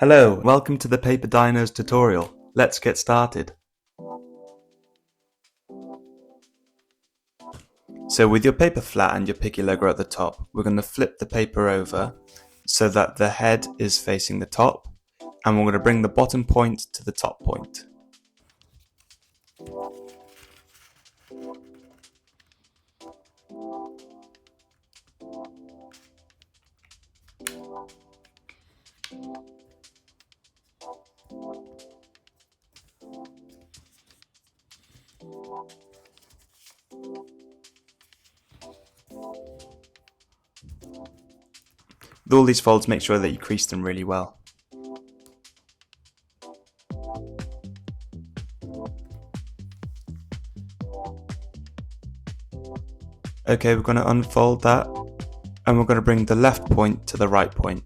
Hello, welcome to the Paper Dinos tutorial. Let's get started. So with your paper flat and your Pikkii logo at the top, we're going to flip the paper over so that the head is facing the top, and we're going to bring the bottom point to the top point. With all these folds, make sure that you crease them really well. Okay, we're going to unfold that, and we're going to bring the left point to the right point.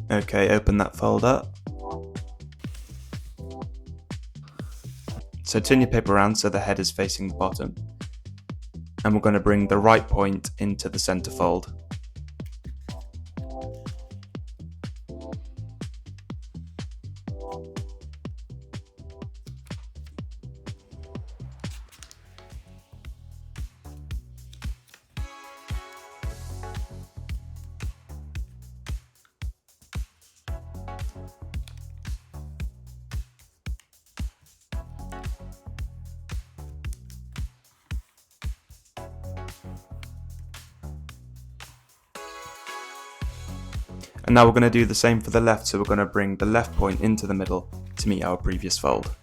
Okay, open that fold up. So turn your paper around so the head is facing the bottom. And we're going to bring the right point into the center fold. And now we're going to do the same for the left, so we're going to bring the left point into the middle to meet our previous fold.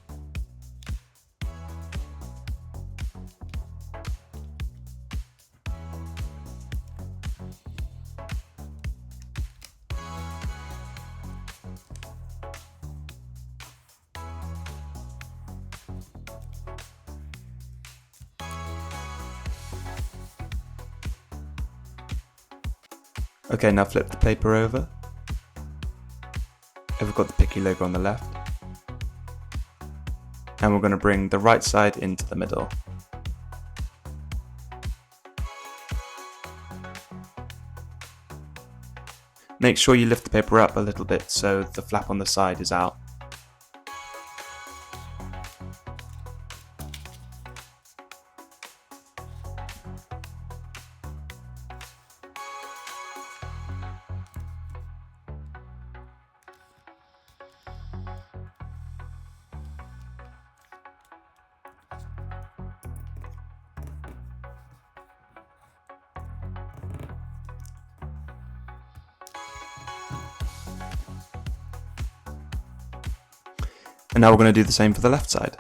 Okay, now flip the paper over. And we've got the Pikkii logo on the left. And we're going to bring the right side into the middle. Make sure you lift the paper up a little bit so the flap on the side is out. And now we're going to do the same for the left side.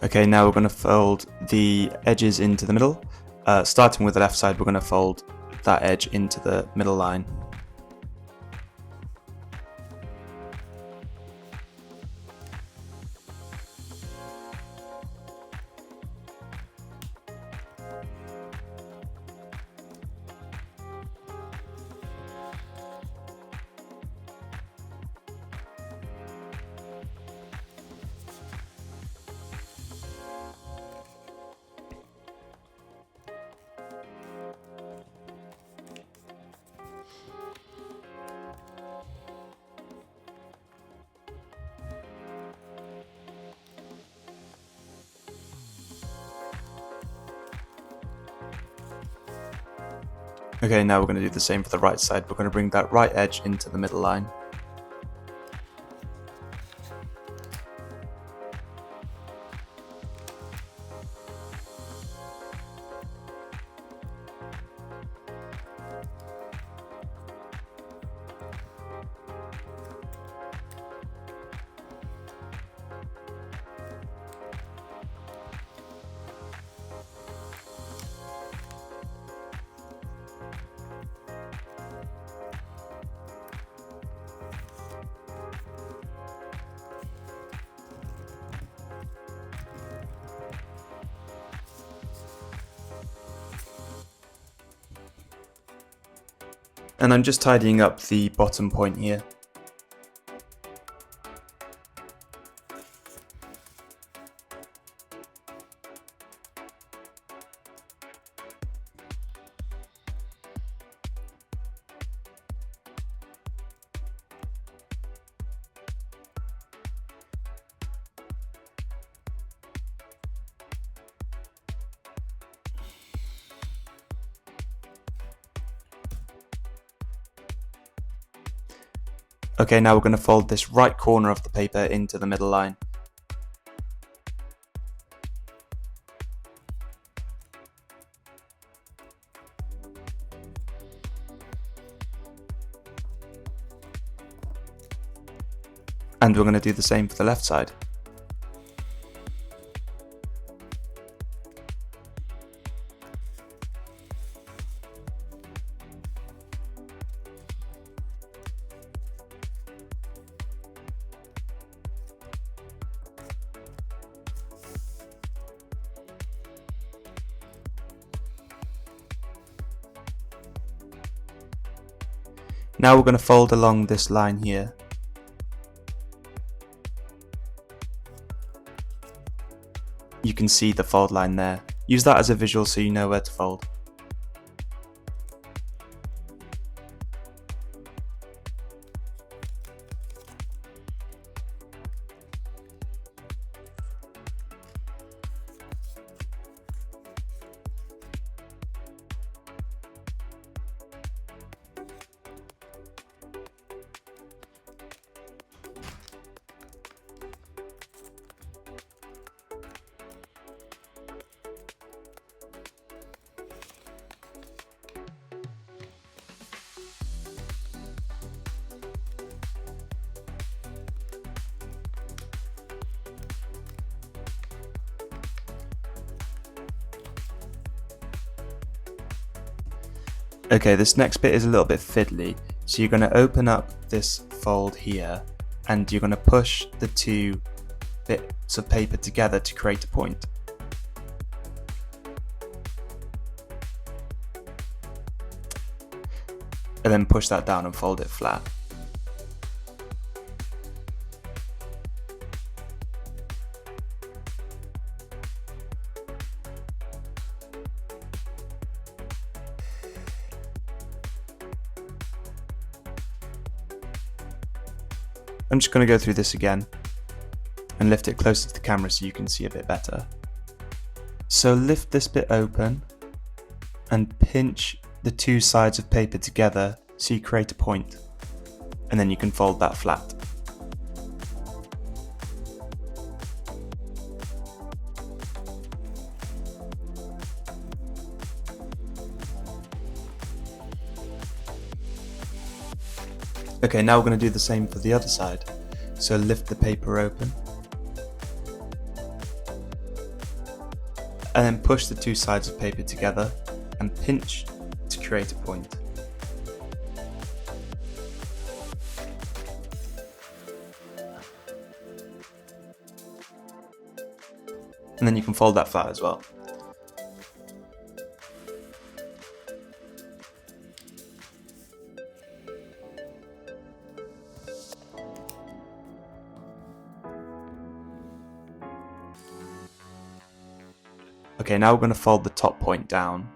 Okay, now we're going to fold the edges into the middle. Starting with the left side, we're going to fold that edge into the middle line. Okay, now we're going to do the same for the right side. We're going to bring that right edge into the middle line. And I'm just tidying up the bottom point here. Okay, now we're going to fold this right corner of the paper into the middle line. And we're going to do the same for the left side. Now we're going to fold along this line here. You can see the fold line there. Use that as a visual so you know where to fold. Okay, this next bit is a little bit fiddly, so you're going to open up this fold here and you're going to push the two bits of paper together to create a point. And then push that down and fold it flat. I'm just going to go through this again and lift it closer to the camera so you can see a bit better. So lift this bit open and pinch the two sides of paper together so you create a point, and then you can fold that flat. Okay, now we're going to do the same for the other side. So lift the paper open and then push the two sides of paper together and pinch to create a point. And then you can fold that flat as well. Okay, now we're going to fold the top point down.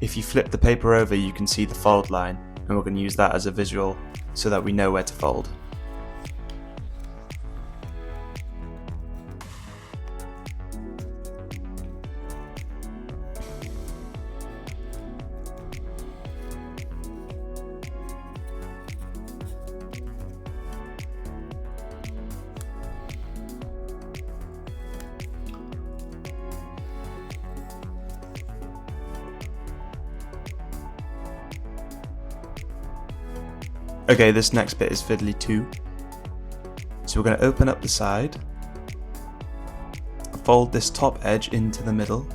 If you flip the paper over, you can see the fold line, and we're going to use that as a visual so that we know where to fold. Okay, this next bit is fiddly too. So we're going to open up the side, fold this top edge into the middle,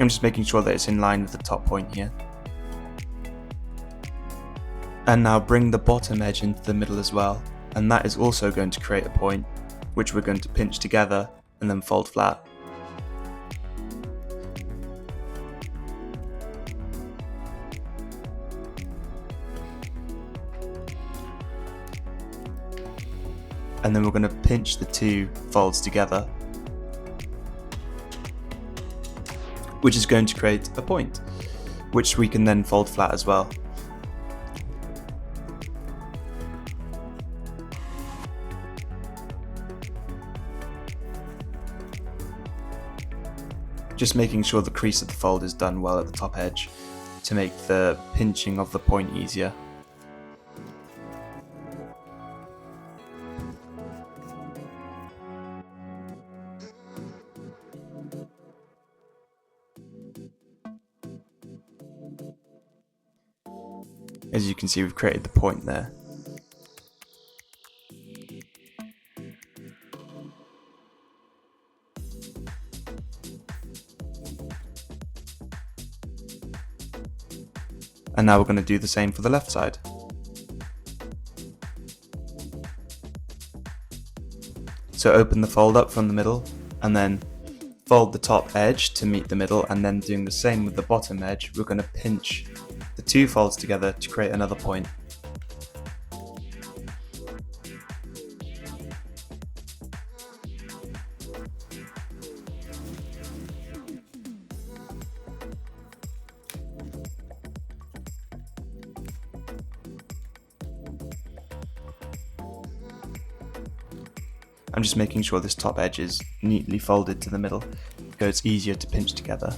I'm just making sure that it's in line with the top point here. And now bring the bottom edge into the middle as well, and that is also going to create a point, which we're going to pinch together and then fold flat. And then we're going to pinch the two folds together, which is going to create a point, which we can then fold flat as well. Just making sure the crease of the fold is done well at the top edge to make the pinching of the point easier. As you can see, we've created the point there. And now we're going to do the same for the left side. So open the fold up from the middle and then fold the top edge to meet the middle, and then doing the same with the bottom edge, we're going to pinch the two folds together to create another point. I'm just making sure this top edge is neatly folded to the middle, so it's easier to pinch together.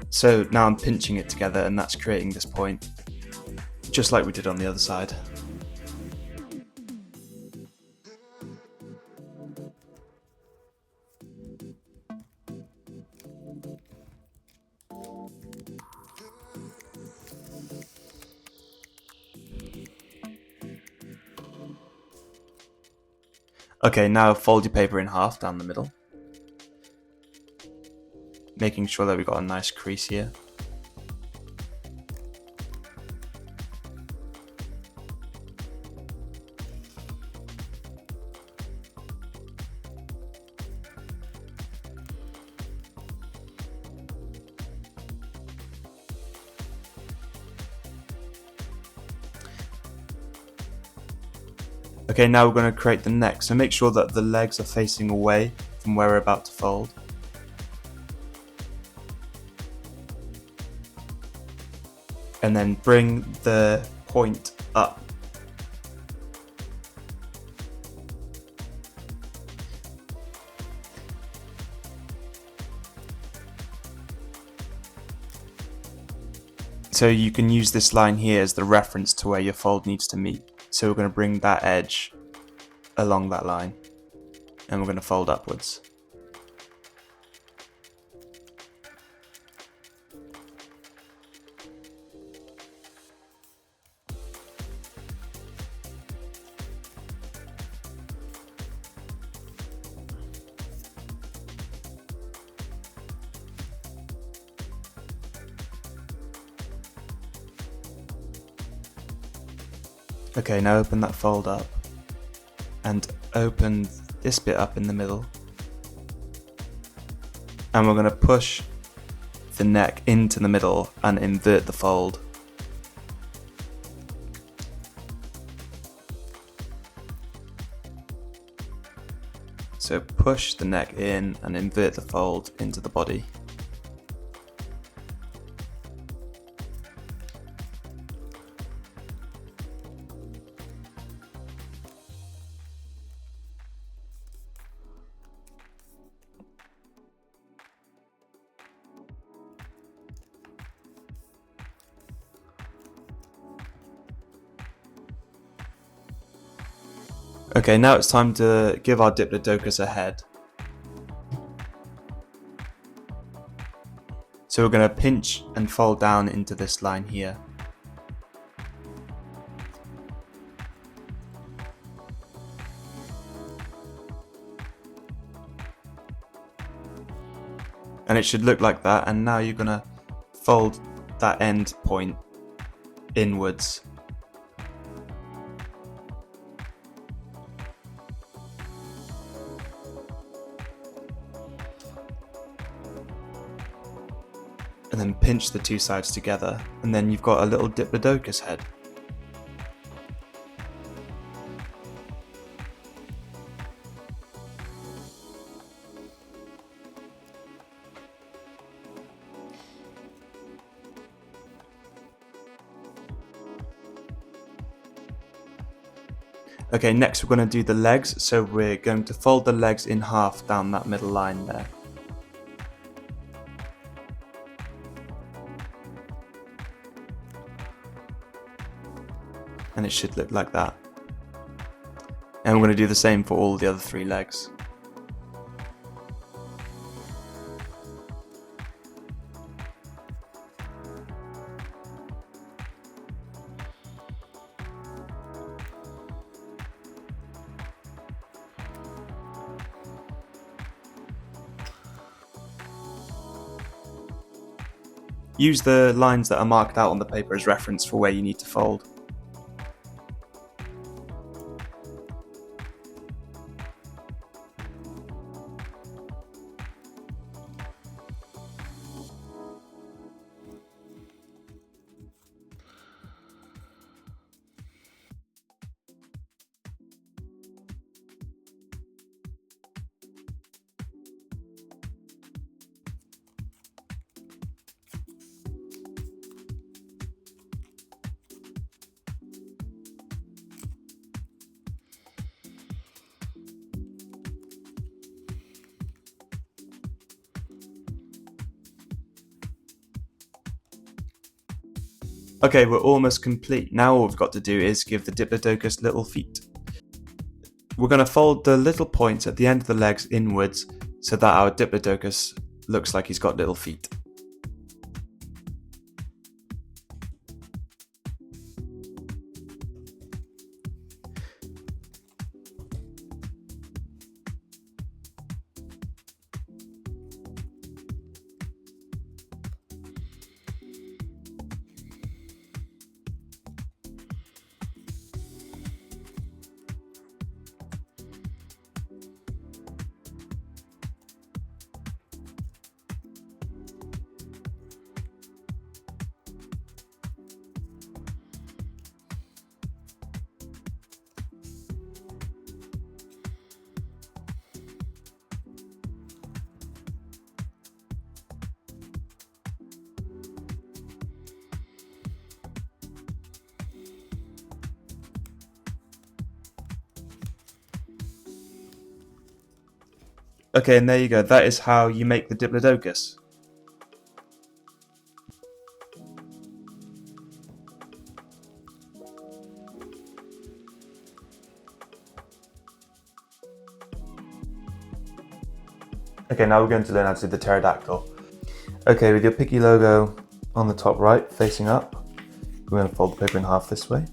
So now I'm pinching it together, and that's creating this point, just like we did on the other side. Okay, now fold your paper in half down the middle, making sure that we've got a nice crease here. Okay, now we're going to create the neck, so make sure that the legs are facing away from where we're about to fold. And then bring the point up. So you can use this line here as the reference to where your fold needs to meet. So we're going to bring that edge along that line, and we're going to fold upwards. Okay, now open that fold up and open this bit up in the middle, and we're going to push the neck into the middle and invert the fold. So push the neck in and invert the fold into the body. Okay, now it's time to give our diplodocus a head. So we're going to pinch and fold down into this line here. And it should look like that, and now you're going to fold that end point inwards. And then pinch the two sides together, and then you've got a little diplodocus head. Okay, next we're going to do the legs, so we're going to fold the legs in half down that middle line there. And it should look like that. And we're going to do the same for all the other three legs. Use the lines that are marked out on the paper as reference for where you need to fold. Okay, we're almost complete. Now all we've got to do is give the diplodocus little feet. We're going to fold the little points at the end of the legs inwards so that our diplodocus looks like he's got little feet. Okay, and there you go. That is how you make the diplodocus. Okay, now we're going to learn how to do the pterodactyl. Okay, with your Pikkii logo on the top right, facing up, we're going to fold the paper in half this way.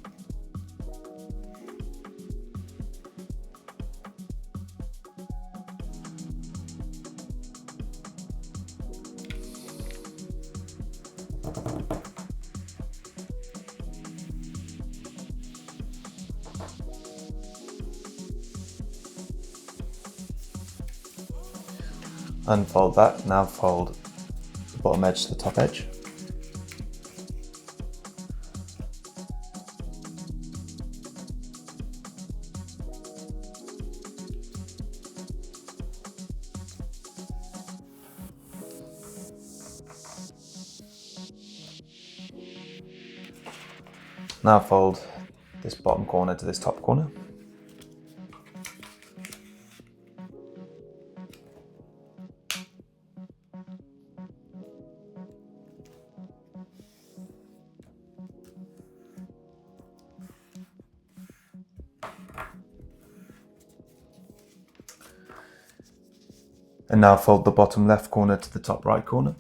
Unfold that, now fold the bottom edge to the top edge. Now fold this bottom corner to this top corner. And now fold the bottom left corner to the top right corner.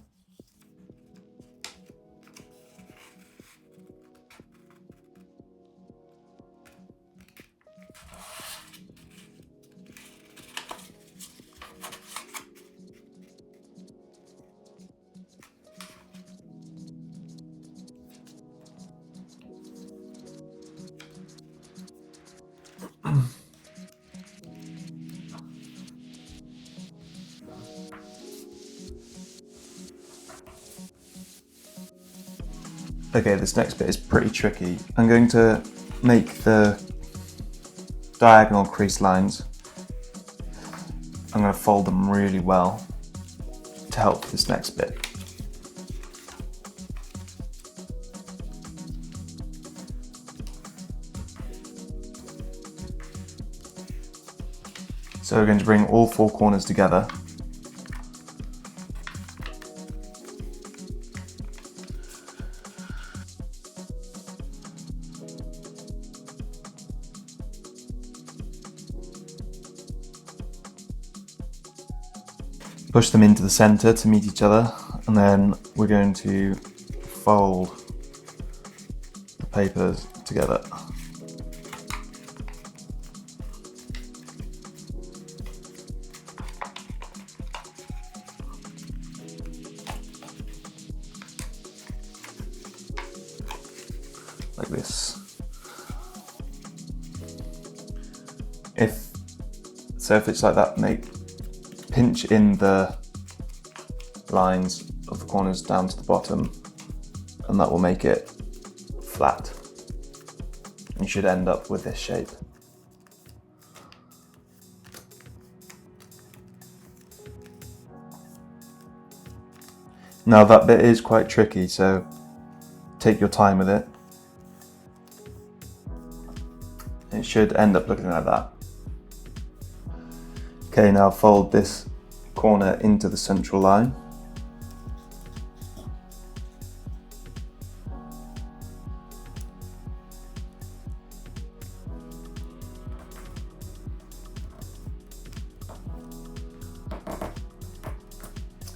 Okay, this next bit is pretty tricky. I'm going to make the diagonal crease lines. I'm going to fold them really well to help this next bit. So we're going to bring all four corners together. Push them into the center to meet each other, and then we're going to fold the papers together. Like this. If it's like that, pinch in the lines of the corners down to the bottom, and that will make it flat. You should end up with this shape. Now that bit is quite tricky, so take your time with it. It should end up looking like that. Okay, now fold this corner into the central line.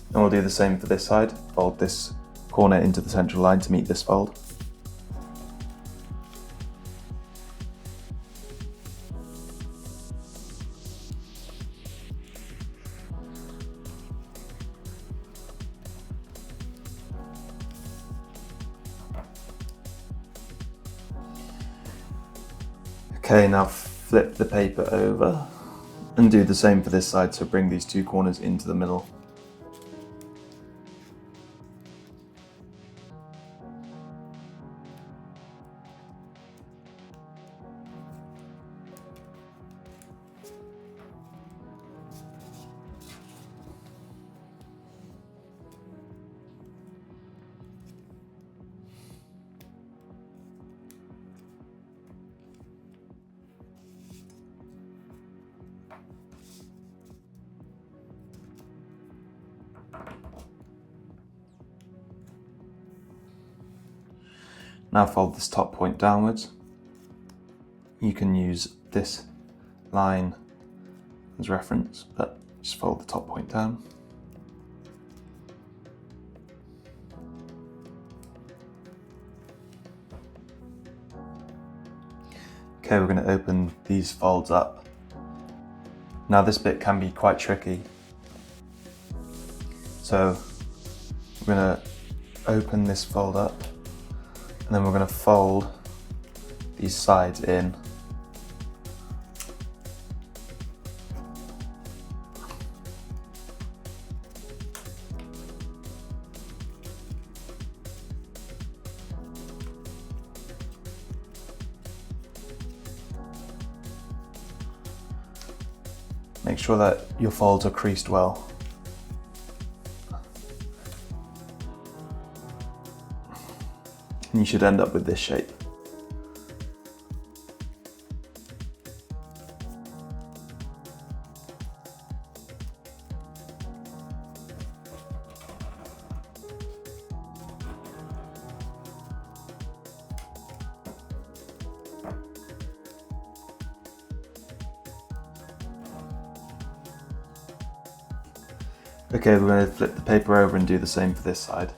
And we'll do the same for this side. Fold this corner into the central line to meet this fold. Okay, now flip the paper over and do the same for this side, so bring these two corners into the middle. Now fold this top point downwards. You can use this line as reference, but just fold the top point down. Okay, we're going to open these folds up. Now this bit can be quite tricky. So we're going to open this fold up, and then we're going to fold these sides in. Make sure that your folds are creased well. And you should end up with this shape. Okay, we're going to flip the paper over and do the same for this side.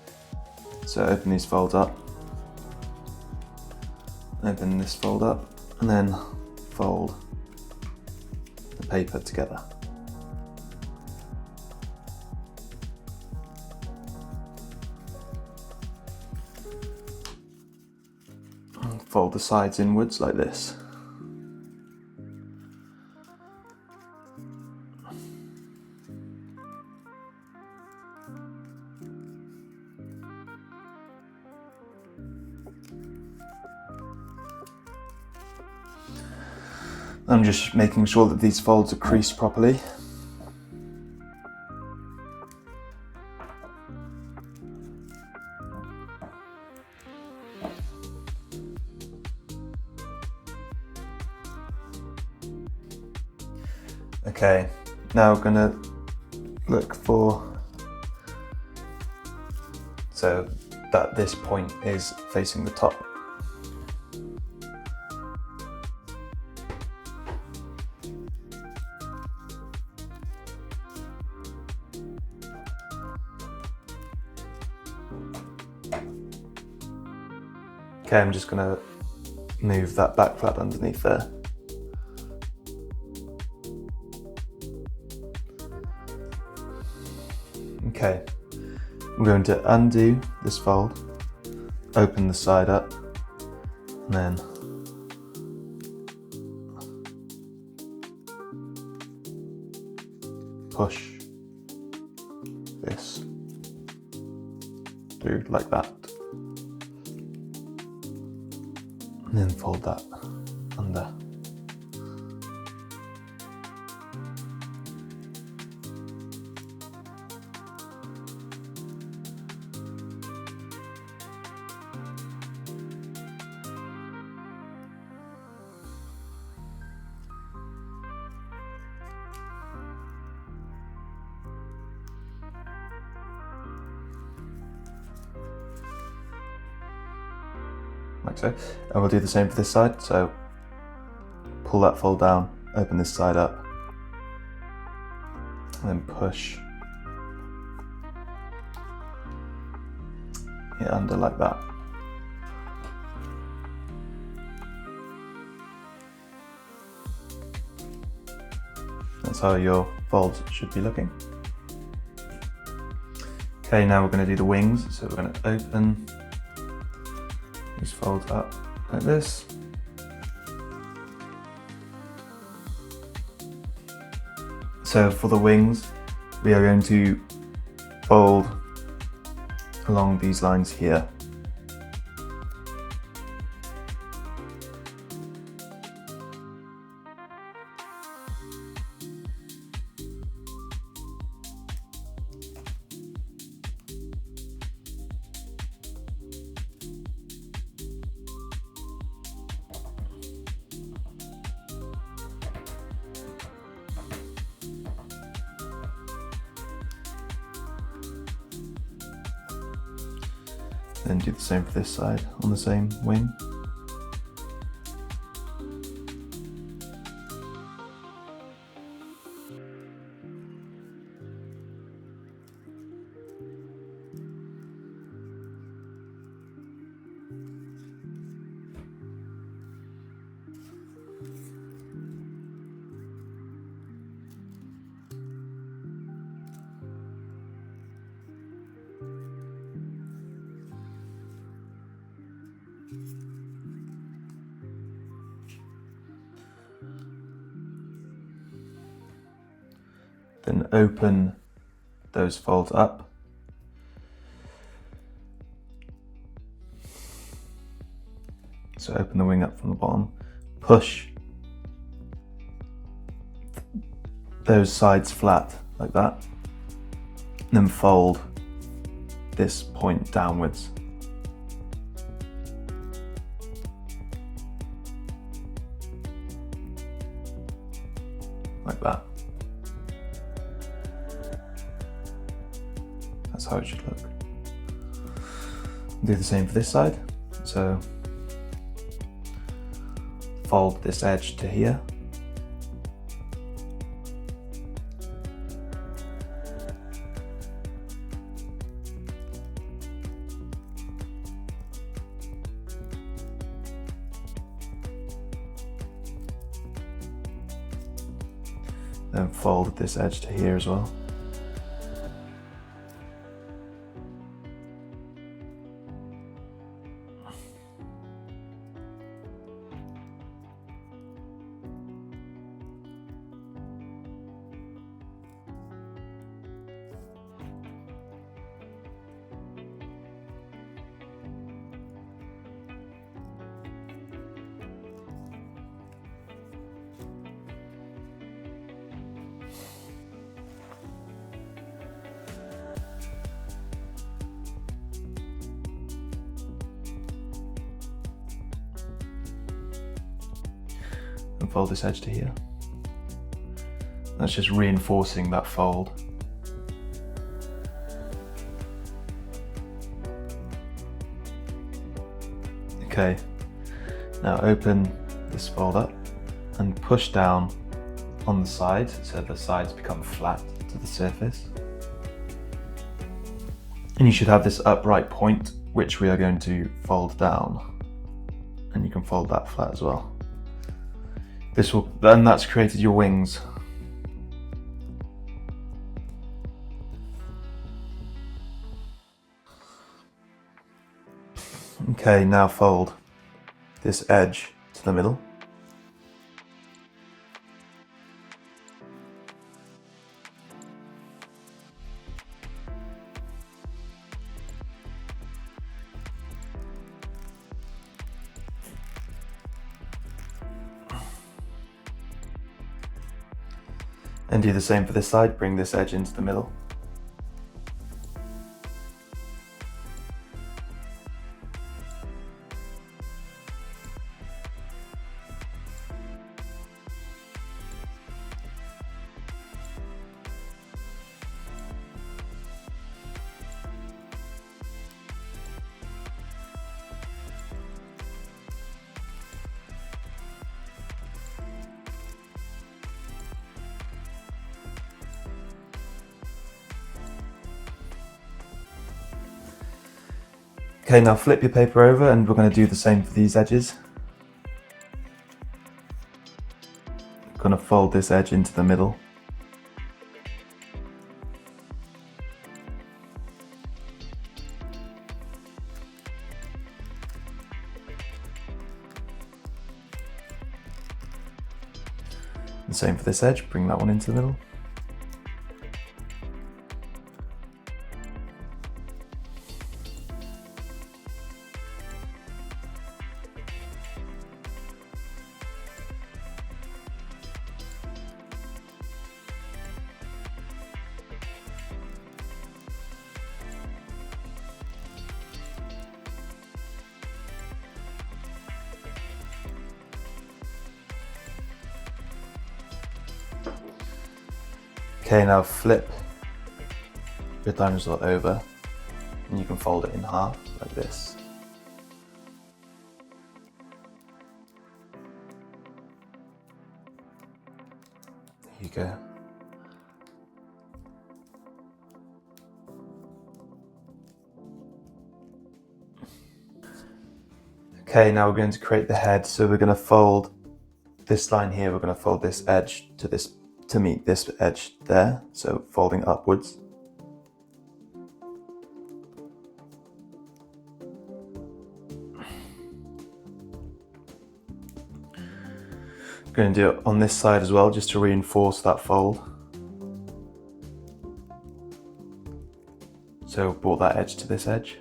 So open these folds up, open this fold up, and then fold the paper together. And fold the sides inwards like this. I'm just making sure that these folds are creased properly. Okay, now we're going to look for, so that this point is facing the top. Okay, I'm just going to move that back flap underneath there. Okay, I'm going to undo this fold, open the side up, and then push this through like that. And then fold that under. Like so, and we'll do the same for this side. So pull that fold down, open this side up, and then push it under like that. That's how your folds should be looking. Okay, now we're going to do the wings. So we're going to open these folds up like this. So for the wings, we are going to fold along these lines here. Then do the same for this side on the same wing. Then open those folds up. So open the wing up from the bottom, push those sides flat like that, and then fold this point downwards. Like that. That's how it should look. Do the same for this side. So fold this edge to here. Then fold this edge to here as well. And fold this edge to here. That's just reinforcing that fold. Okay, now open this fold up and push down on the sides so the sides become flat to the surface. And you should have this upright point which we are going to fold down, and you can fold that flat as well. Then that's created your wings. Okay, now fold this edge to the middle. And do the same for this side, bring this edge into the middle. Okay, now flip your paper over and we're going to do the same for these edges. I'm going to fold this edge into the middle. And same for this edge, bring that one into the middle. Okay, now flip your dinosaur over and you can fold it in half like this. There you go. Okay, now we're going to create the head. So we're going to fold this line here, we're going to fold this edge to meet this edge there, so folding upwards. I'm going to do it on this side as well, just to reinforce that fold. So brought that edge to this edge.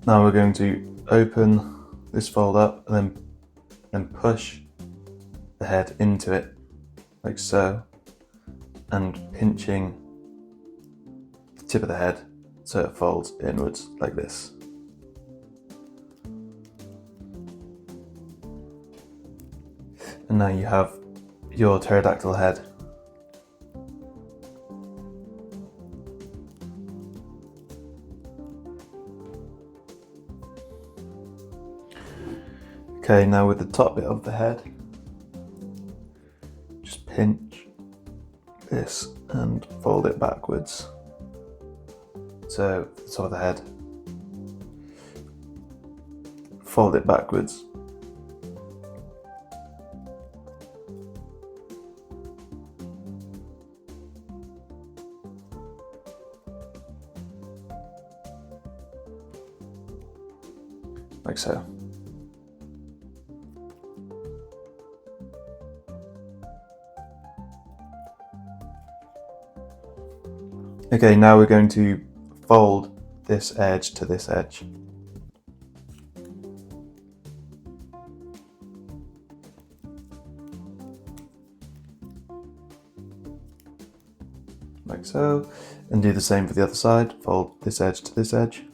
Now we're going to open this fold up and then push the head into it, like so, and pinching the tip of the head so it folds inwards like this. And now you have your pterodactyl head. Okay, now with the top bit of the head, just pinch this and fold it backwards. So the top of the head, fold it backwards. Like so. Okay, now we're going to fold this edge to this edge. Like so, and do the same for the other side. Fold this edge to this edge.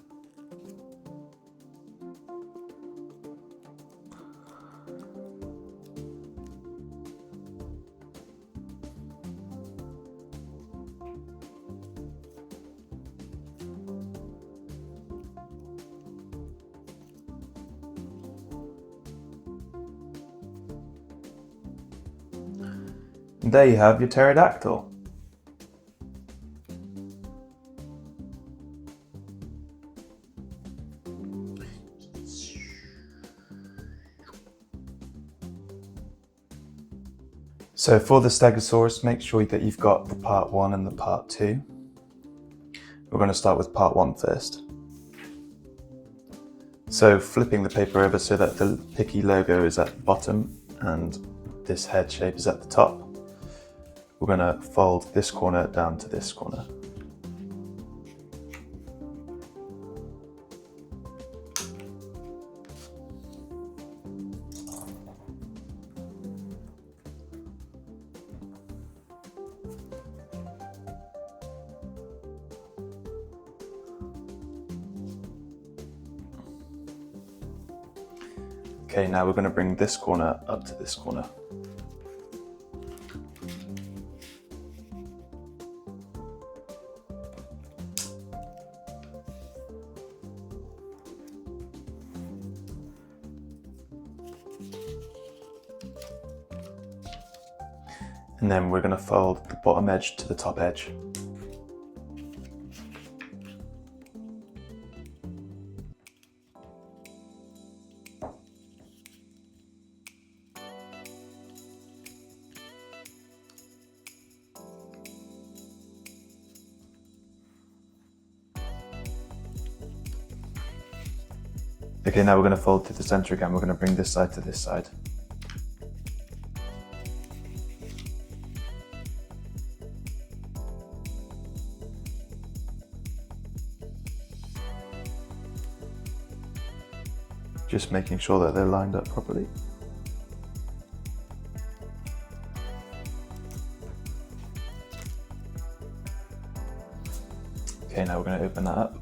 And there you have your pterodactyl. So for the stegosaurus, make sure that you've got the part 1 and the part 2. We're going to start with part 1 first. So flipping the paper over so that the Pikkii logo is at the bottom and this head shape is at the top. We're going to fold this corner down to this corner. Okay, now we're going to bring this corner up to this corner. And then we're going to fold the bottom edge to the top edge. Okay, now we're going to fold to the center again. We're going to bring this side to this side. Just making sure that they're lined up properly. Okay, now we're going to open that up.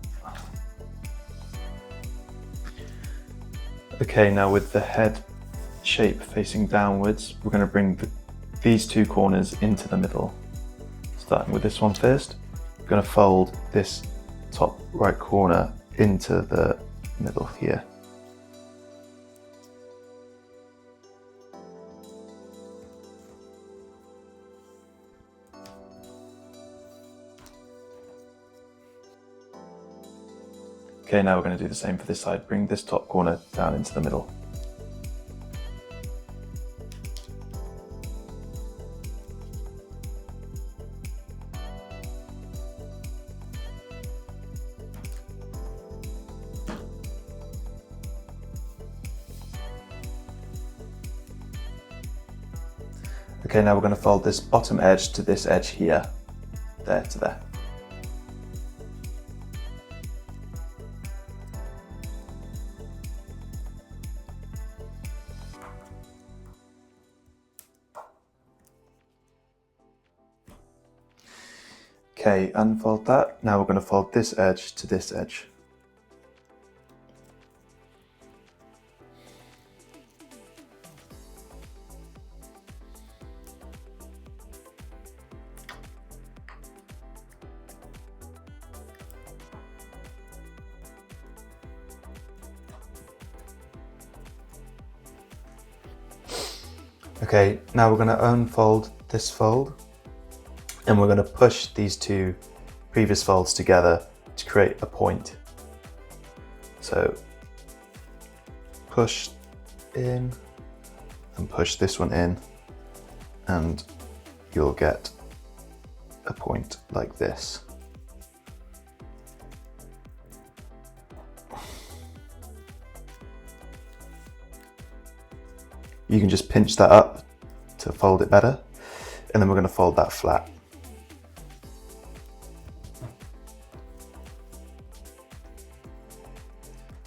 Okay, now with the head shape facing downwards, we're going to bring these two corners into the middle. Starting with this one first, we're going to fold this top right corner into the middle here. Okay, now we're going to do the same for this side. Bring this top corner down into the middle. Okay, now we're going to fold this bottom edge to this edge here, there to there. Okay, unfold that. Now we're going to fold this edge to this edge. Okay, now we're going to unfold this fold and we're going to push these two previous folds together to create a point. So push in and push this one in, and you'll get a point like this. You can just pinch that up to fold it better, and then we're going to fold that flat.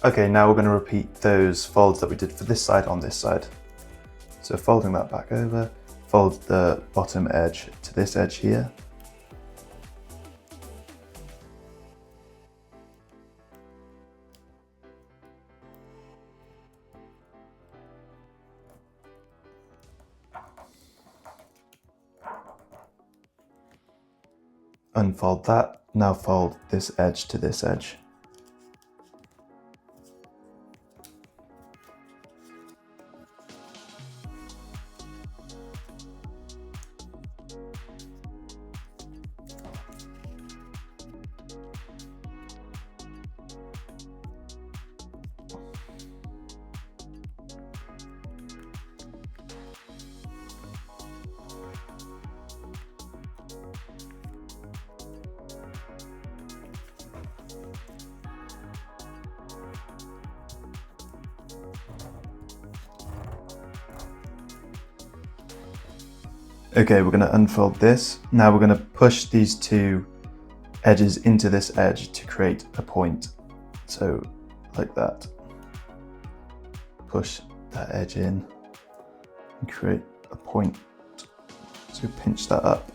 Okay, now we're going to repeat those folds that we did for this side on this side. So folding that back over, fold the bottom edge to this edge here. Unfold that, now fold this edge to this edge. Okay, we're going to unfold this. Now we're going to push these two edges into this edge to create a point. So like that. Push that edge in and create a point. So pinch that up.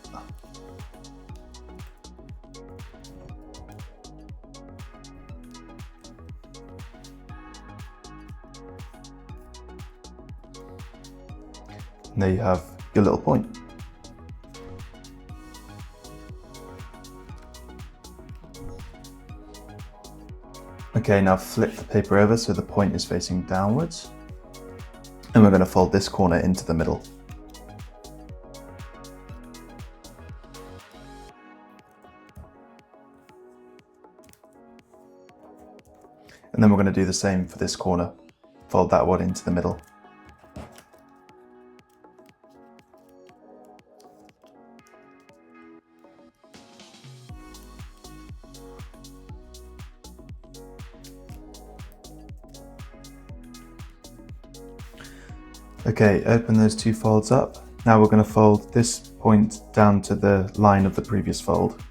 And there you have your little point. Okay, now flip the paper over so the point is facing downwards. And we're going to fold this corner into the middle. And then we're going to do the same for this corner. Fold that one into the middle. Okay, open those two folds up. Now we're going to fold this point down to the line of the previous fold.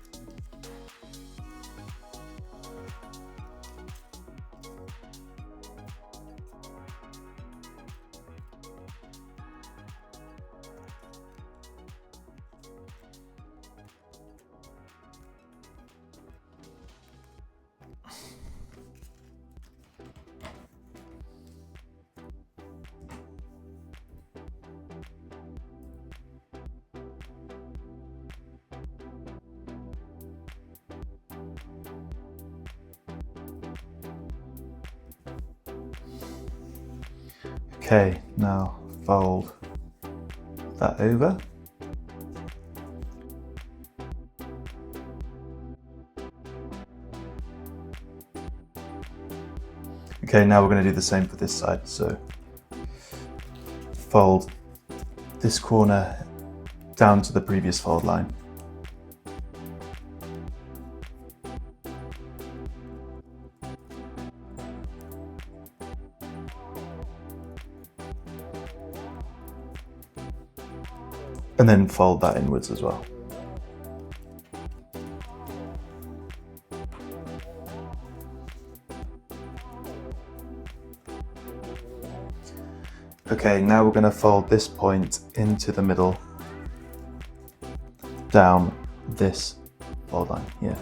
Okay, now fold that over. Okay, now we're going to do the same for this side. So fold this corner down to the previous fold line. And then fold that inwards as well. Okay, now we're going to fold this point into the middle, down this fold line here.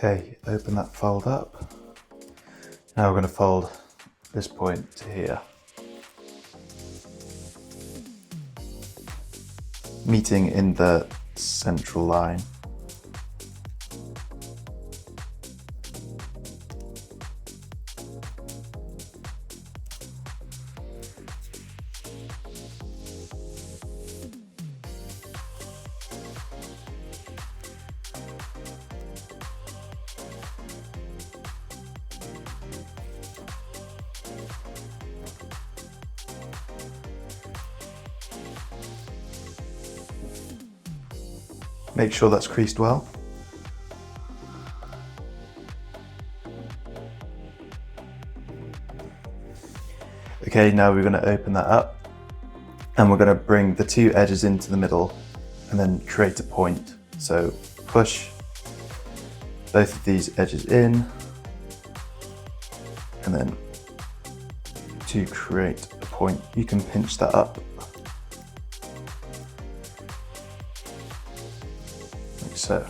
Okay, open that fold up. Now we're going to fold this point to here, meeting in the central line. Make sure that's creased well. Okay, now we're going to open that up and we're going to bring the two edges into the middle and then create a point. So push both of these edges in and then to create a point you can pinch that up like so.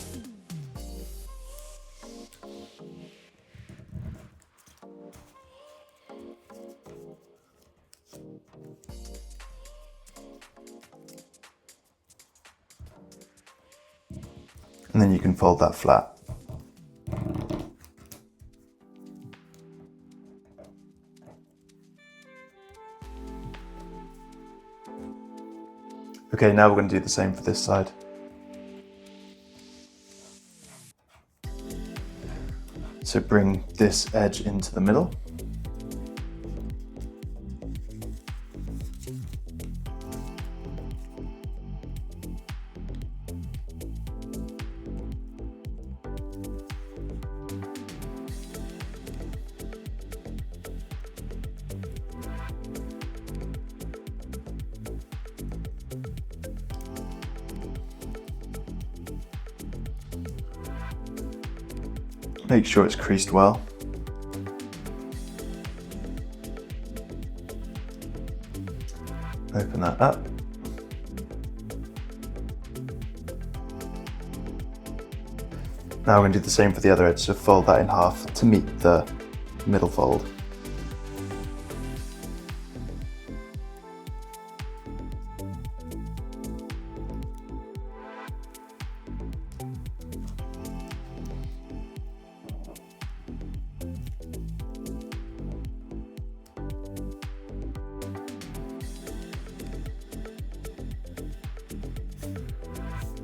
And then you can fold that flat. Okay, now we're going to do the same for this side. So bring this edge into the middle. Make sure it's creased well. Open that up. Now we're going to do the same for the other edge, so fold that in half to meet the middle fold.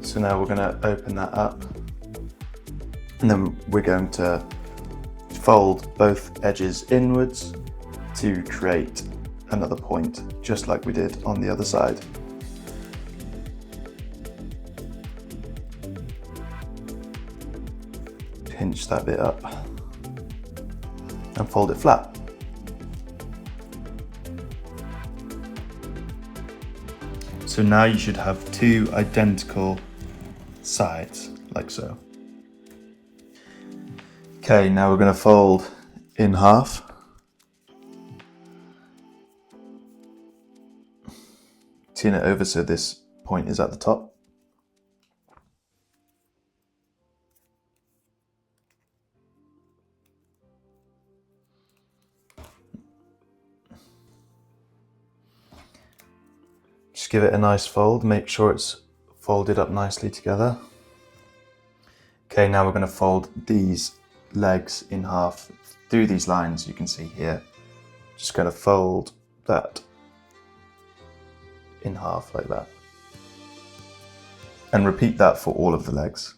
So now we're going to open that up and then we're going to fold both edges inwards to create another point, just like we did on the other side. Pinch that bit up and fold it flat. So now you should have two identical sides, like so. Okay, now we're going to fold in half. Turn it over so this point is at the top. Just give it a nice fold, make sure it's folded up nicely together. Okay, now we're going to fold these legs in half through these lines you can see here. Just going to fold that in half like that. And repeat that for all of the legs.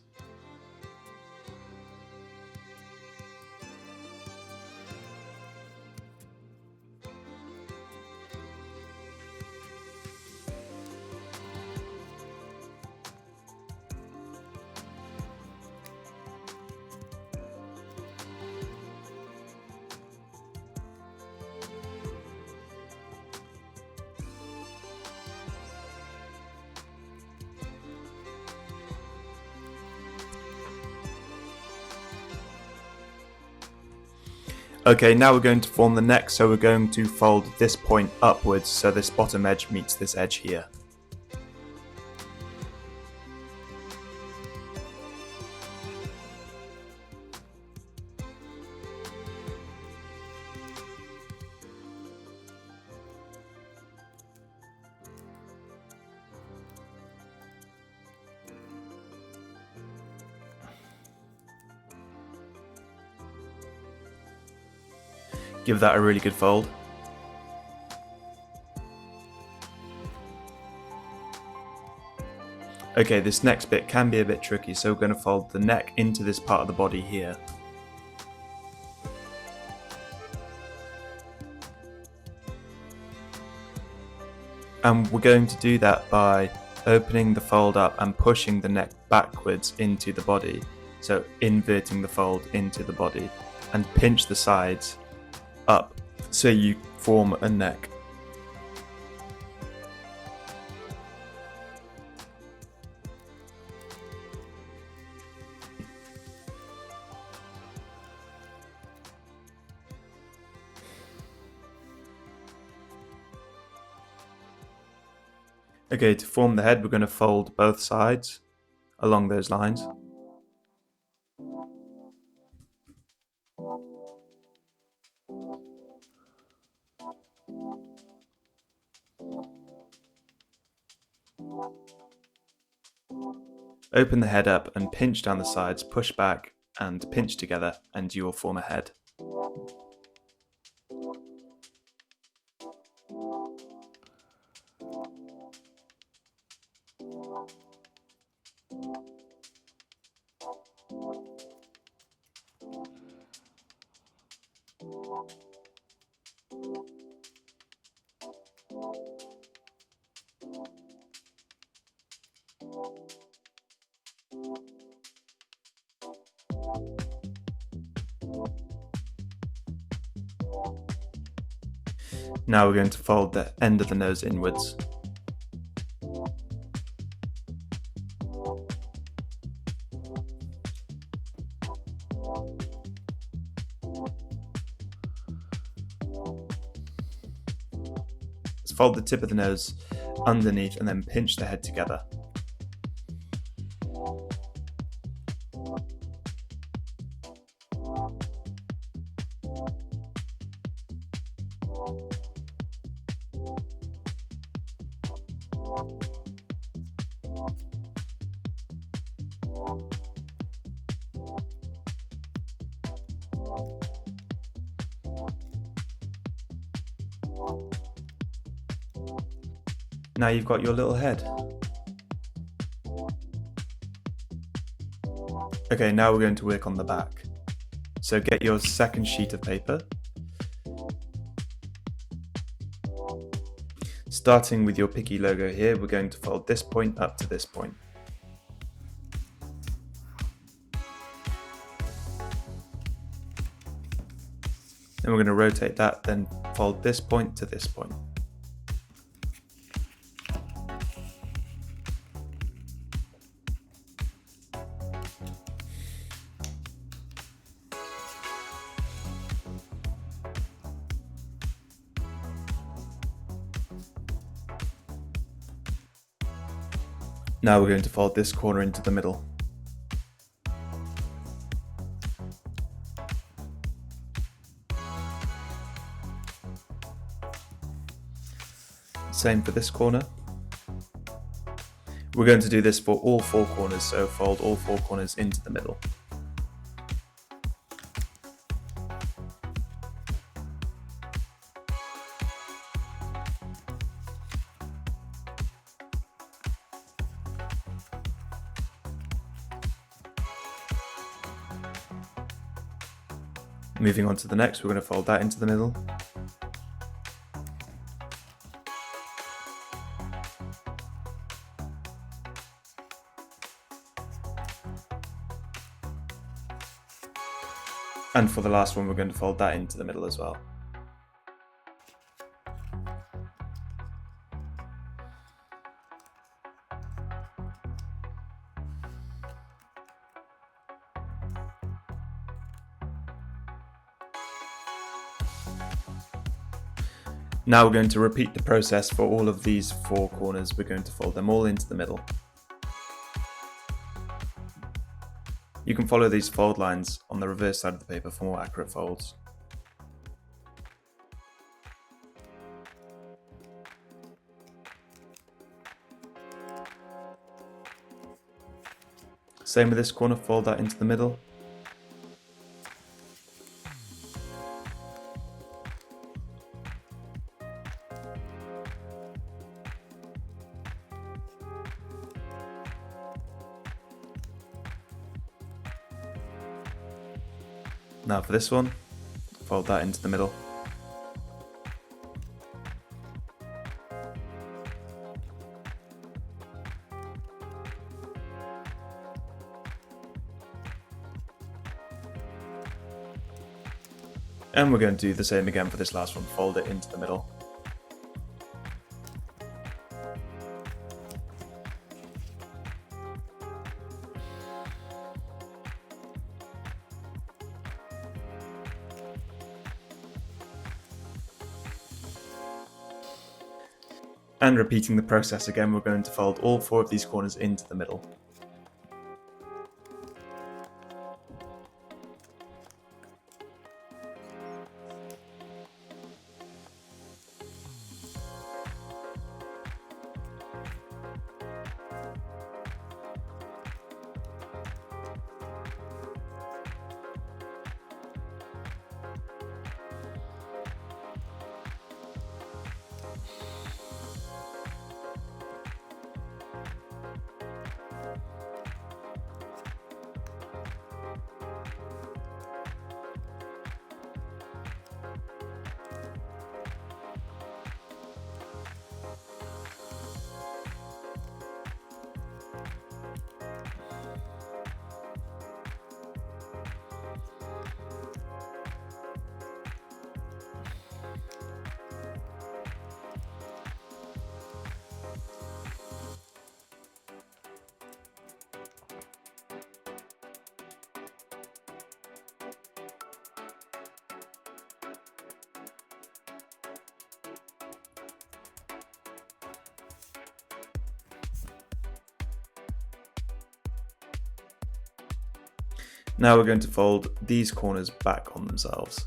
Okay, now we're going to form the neck, so we're going to fold this point upwards so this bottom edge meets this edge here. Give that a really good fold. Okay, this next bit can be a bit tricky, so we're going to fold the neck into this part of the body here. And we're going to do that by opening the fold up and pushing the neck backwards into the body. So inverting the fold into the body, and pinch the sides up so you form a neck. Okay, to form the head, we're going to fold both sides along those lines. Open the head up and pinch down the sides, push back and pinch together, and you will form a head. Now we're going to fold the end of the nose inwards. Let's fold the tip of the nose underneath and then pinch the head together. Now you've got your little head. Okay, now we're going to work on the back. So get your second sheet of paper. Starting with your Pikkii logo here, we're going to fold this point up to this point. Then we're going to rotate that, then fold this point to this point. Now we're going to fold this corner into the middle. Same for this corner. We're going to do this for all four corners, so fold all four corners into the middle. Moving on to the next, we're going to fold that into the middle. And for the last one, we're going to fold that into the middle as well. Now we're going to repeat the process for all of these four corners. We're going to fold them all into the middle. You can follow these fold lines on the reverse side of the paper for more accurate folds. Same with this corner, fold that into the middle. Now for this one, fold that into the middle. And we're going to do the same again for this last one, fold it into the middle. And repeating the process again, we're going to fold all 4 of these corners into the middle. Now we're going to fold these corners back on themselves.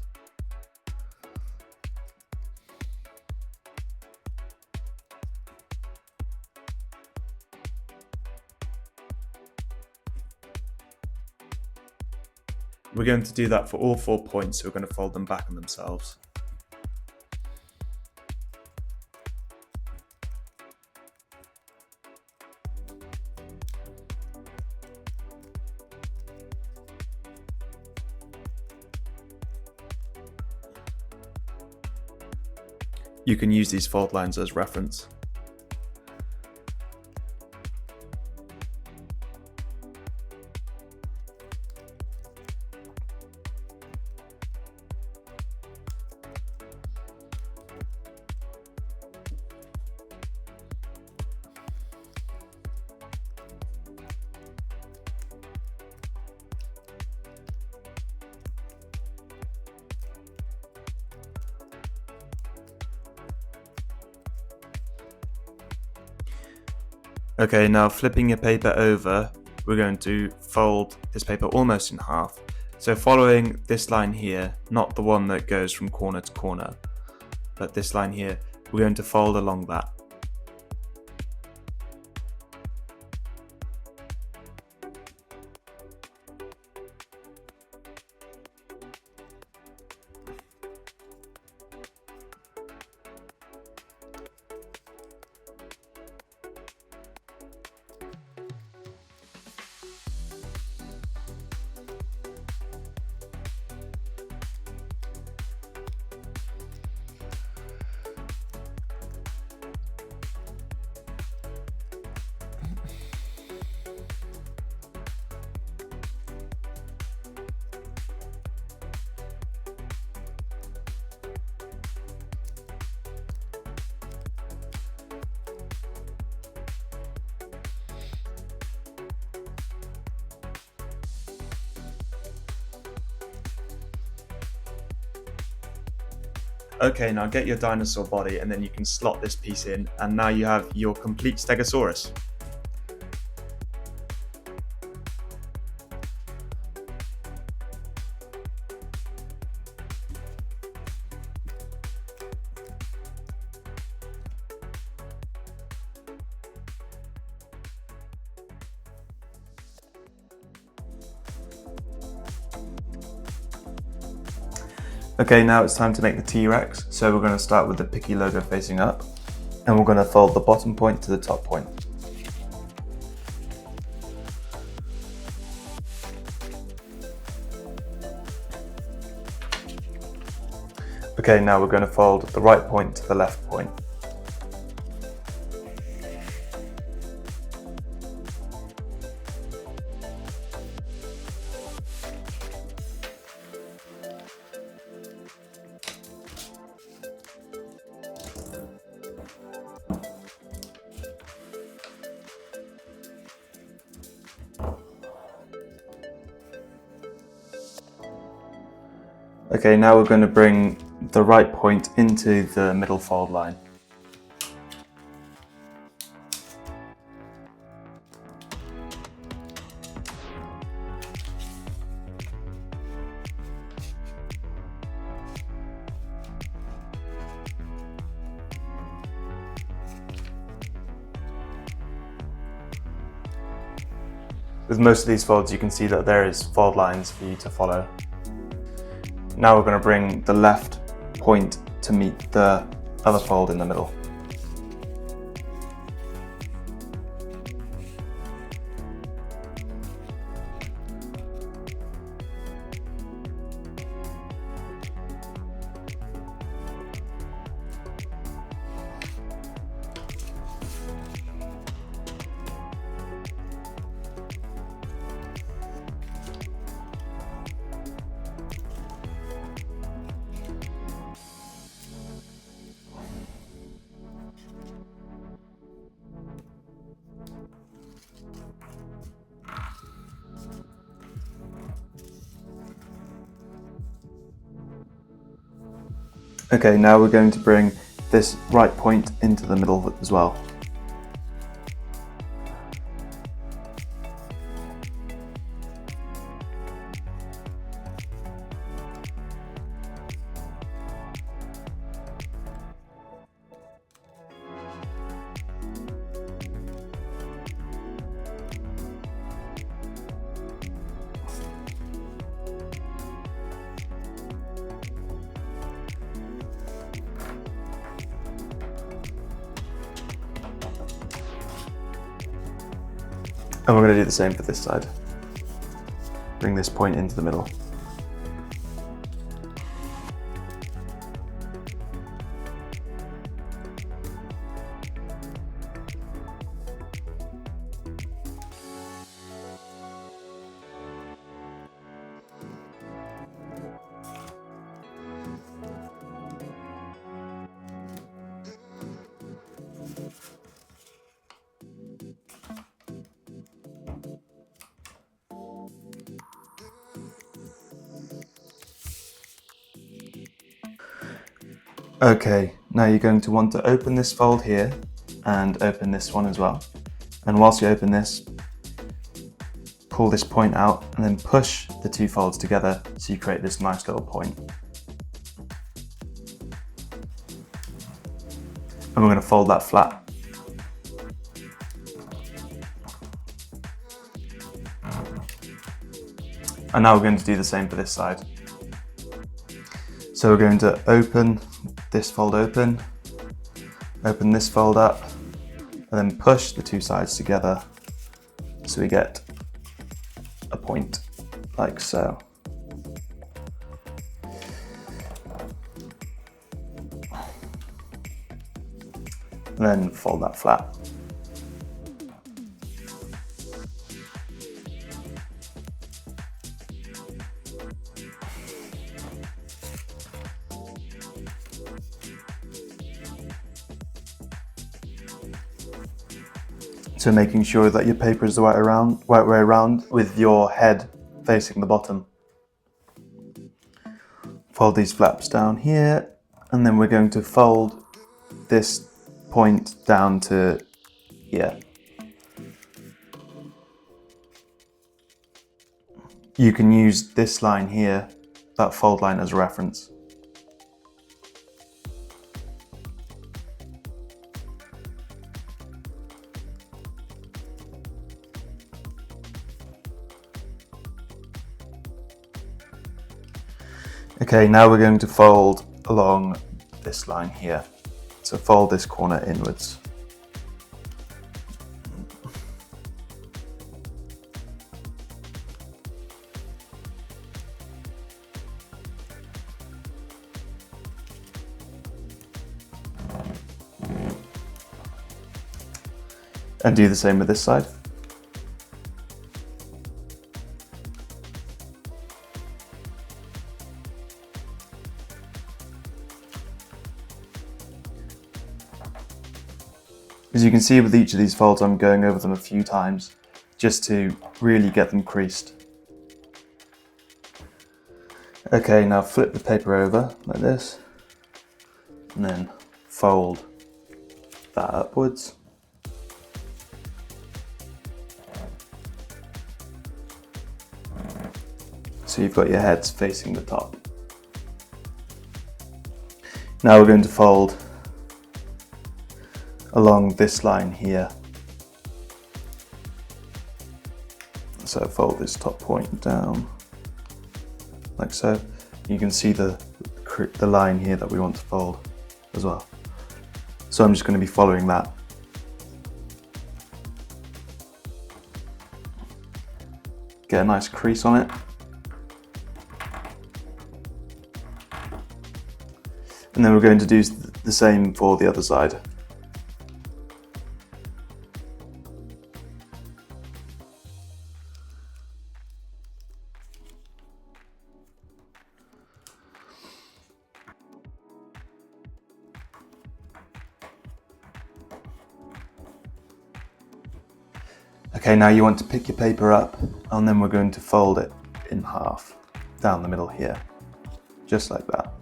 We're going to do that for all 4 points, so we're going to fold them back on themselves. You can use these fold lines as reference. Okay, now flipping your paper over, we're going to fold this paper almost in half. So following this line here, not the one that goes from corner to corner, but this line here, we're going to fold along that. Okay, now get your dinosaur body and then you can slot this piece in, and now you have your complete stegosaurus. Okay, now it's time to make the T-Rex. So we're going to start with the Pikkii logo facing up, and we're going to fold the bottom point to the top point. Okay, now we're going to fold the right point to the left point. Okay, now we're going to bring the right point into the middle fold line. With most of these folds, you can see that there is fold lines for you to follow. Now we're going to bring the left point to meet the other fold in the middle. Okay, now we're going to bring this right point into the middle as well. And we're going to do the same for this side. Bring this point into the middle. Okay, now you're going to want to open this fold here and open this one as well. And whilst you open this, pull this point out and then push the two folds together so you create this nice little point. And we're going to fold that flat. And now we're going to do the same for this side. So we're going to open this fold open this fold up, and then push the two sides together so we get a point like so. And then fold that flat. So making sure that your paper is the right way around with your head facing the bottom. Fold these flaps down here, and then we're going to fold this point down to here. You can use this line here, that fold line, as a reference. Okay, now we're going to fold along this line here. So fold this corner inwards. And do the same with this side. As you can see with each of these folds, I'm going over them a few times just to really get them creased. Okay, now flip the paper over like this and then fold that upwards. So you've got your heads facing the top. Now we're going to fold along this line here. So fold this top point down, like so. You can see the line here that we want to fold as well. So I'm just going to be following that. Get a nice crease on it. And then we're going to do the same for the other side. Okay, now you want to pick your paper up and then we're going to fold it in half down the middle here, just like that.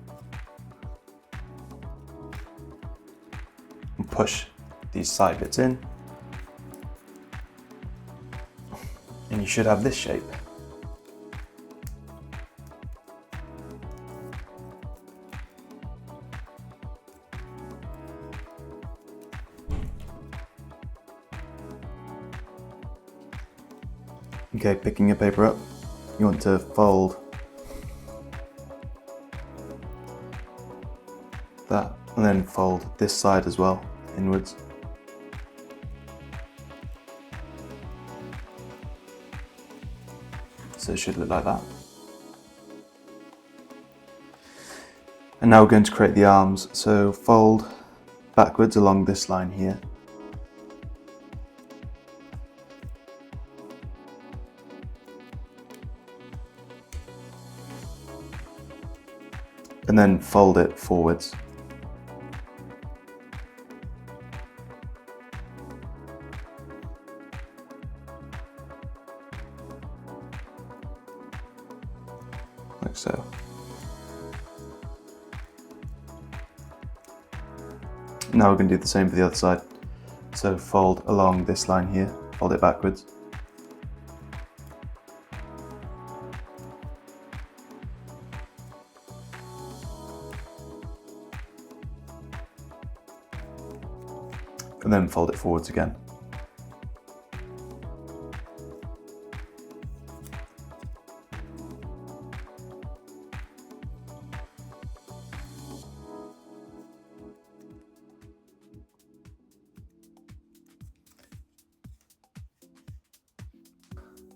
And push these side bits in and you should have this shape. Okay, picking your paper up, you want to fold that and then fold this side as well inwards. So it should look like that. And now we're going to create the arms, so fold backwards along this line here. And then fold it forwards. Like so. Now we're going to do the same for the other side. So fold along this line here, fold it backwards. And then fold it forwards again.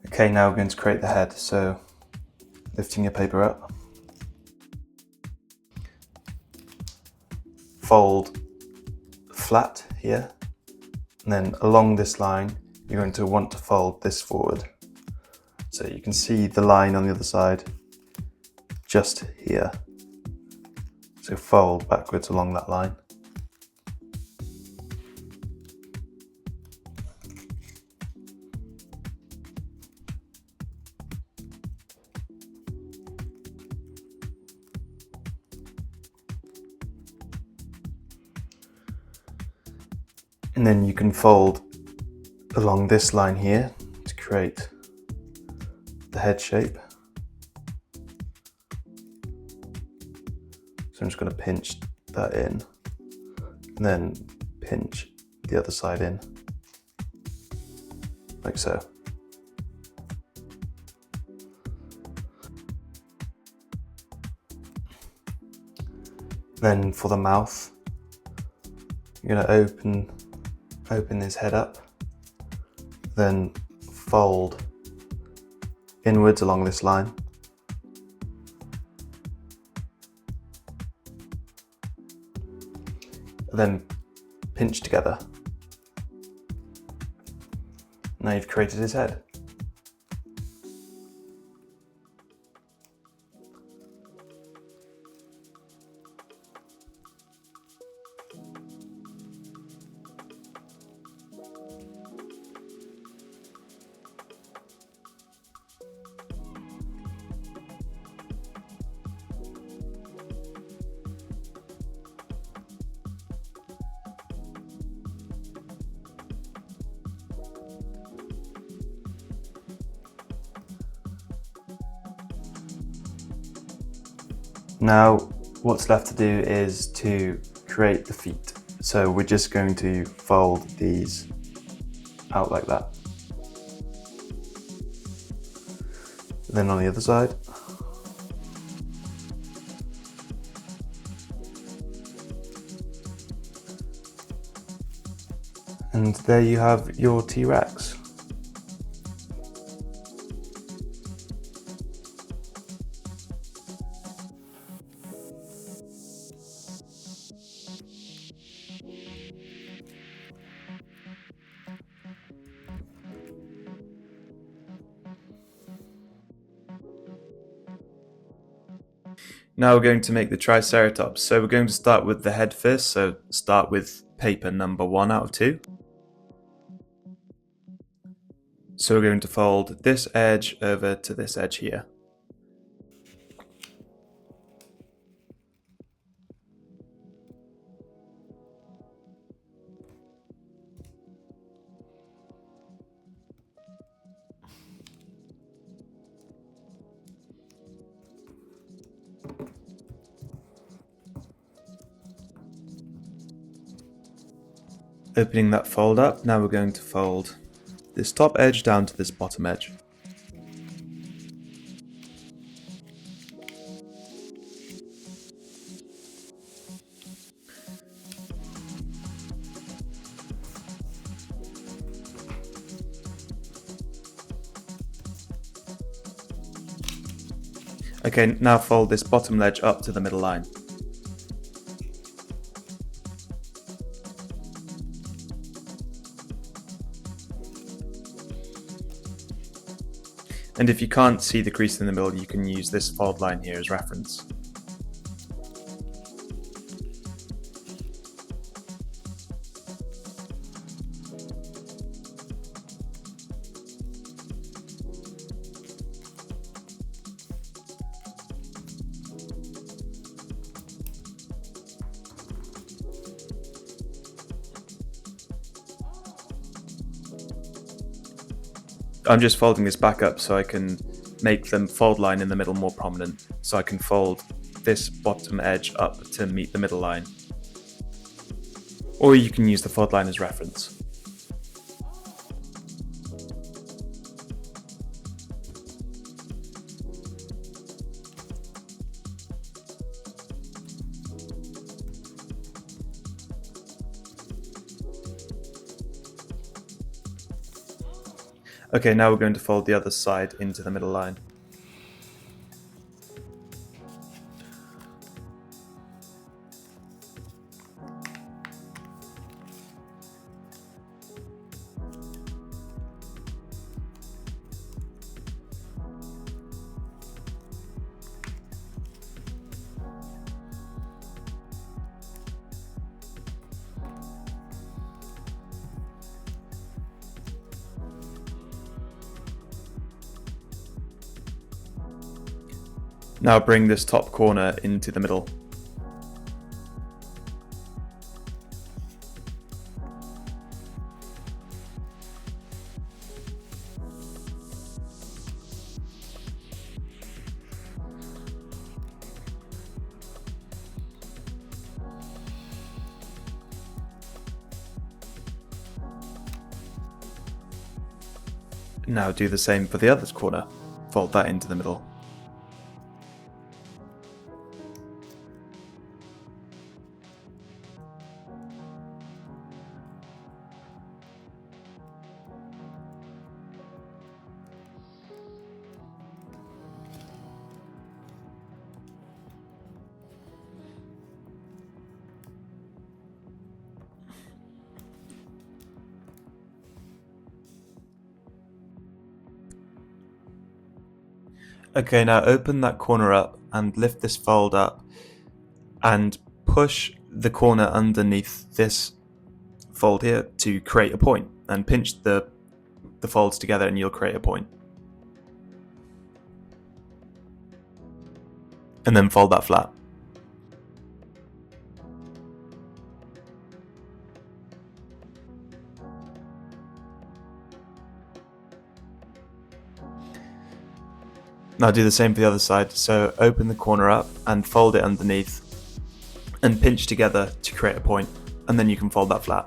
Okay, now we're going to create the head. So lifting your paper up, fold flat here. And then along this line, you're going to want to fold this forward. So you can see the line on the other side, just here. So fold backwards along that line. And then you can fold along this line here to create the head shape. So I'm just going to pinch that in and then pinch the other side in, like so. Then for the mouth, you're going to open his head up, then fold inwards along this line. Then pinch together. Now you've created his head. Now, what's left to do is to create the feet. So we're just going to fold these out like that. Then on the other side. And there you have your T-Rex. Now we're going to make the triceratops. So we're going to start with the head first. So start with paper number 1 out of 2. So we're going to fold this edge over to this edge here. Opening that fold up, now we're going to fold this top edge down to this bottom edge. Okay, now fold this bottom ledge up to the middle line. And if you can't see the crease in the middle, you can use this fold line here as reference. I'm just folding this back up so I can make the fold line in the middle more prominent. So I can fold this bottom edge up to meet the middle line. Or you can use the fold line as reference. Okay, now we're going to fold the other side into the middle line. Now bring this top corner into the middle. Now do the same for the other corner. Fold that into the middle. Okay, now open that corner up and lift this fold up and push the corner underneath this fold here to create a point, and pinch the folds together and you'll create a point. And then fold that flat. Now do the same for the other side, so open the corner up and fold it underneath and pinch together to create a point, and then you can fold that flat.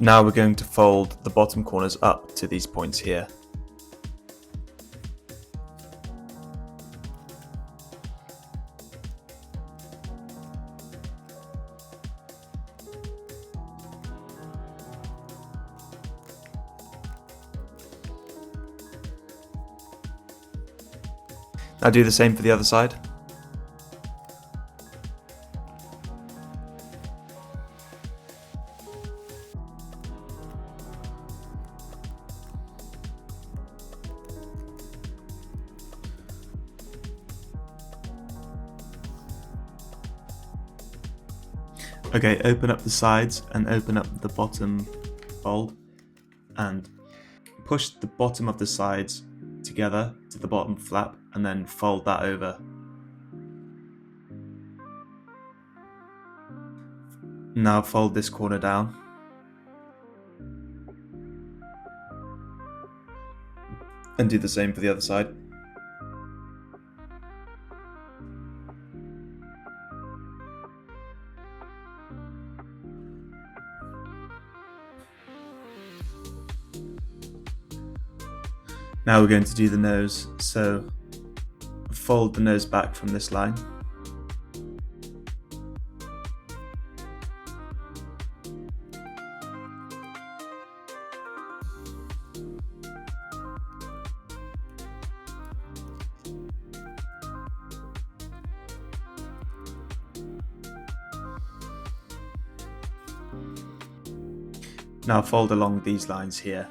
Now we're going to fold the bottom corners up to these points here. Now do the same for the other side. Okay, open up the sides and open up the bottom fold and push the bottom of the sides together to the bottom flap and then fold that over. Now fold this corner down. And do the same for the other side. Now we're going to do the nose, so fold the nose back from this line. Now fold along these lines here.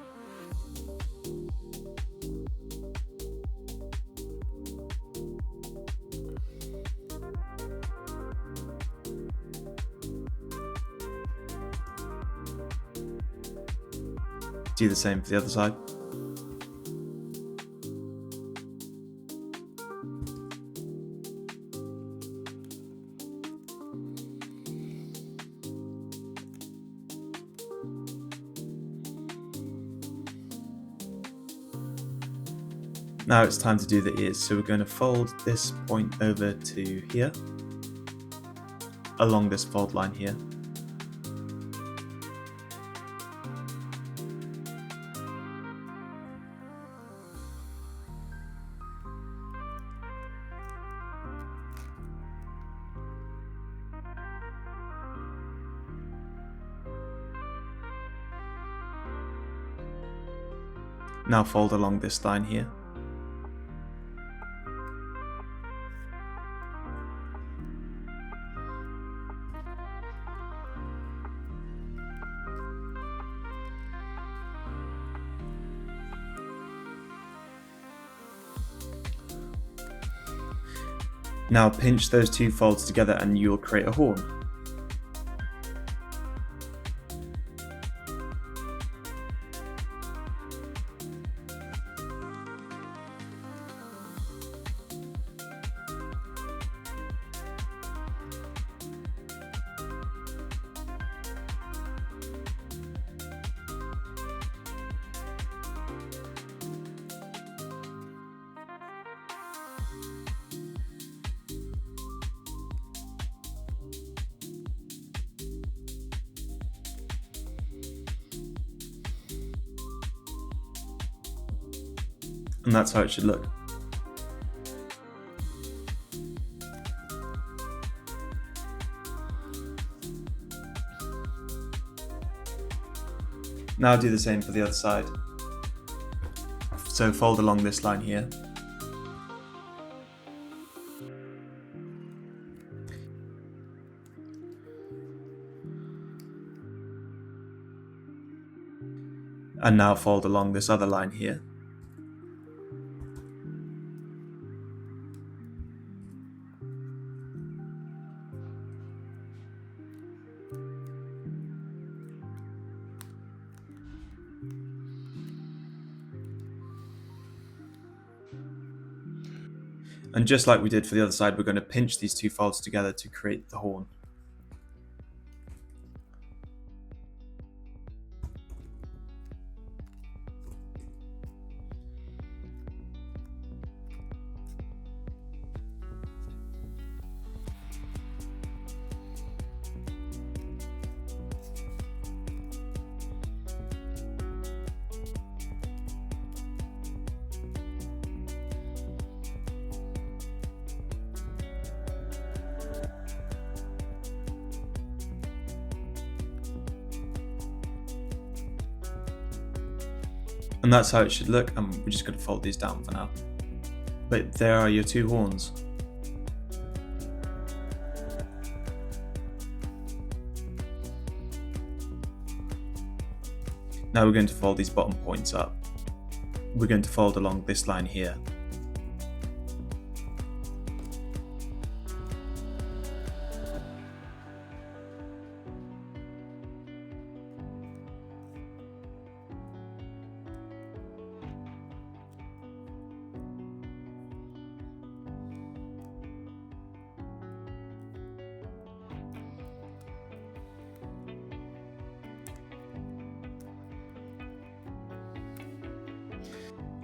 Do the same for the other side. Now it's time to do the ears, so we're going to fold this point over to here, along this fold line here. Now fold along this line here. Now pinch those two folds together and you'll create a horn. And that's how it should look. Now do the same for the other side. So fold along this line here. And now fold along this other line here. And just like we did for the other side, we're going to pinch these two folds together to create the horn. And that's how it should look, and we're just going to fold these down for now. But there are your two horns. Now we're going to fold these bottom points up. We're going to fold along this line here.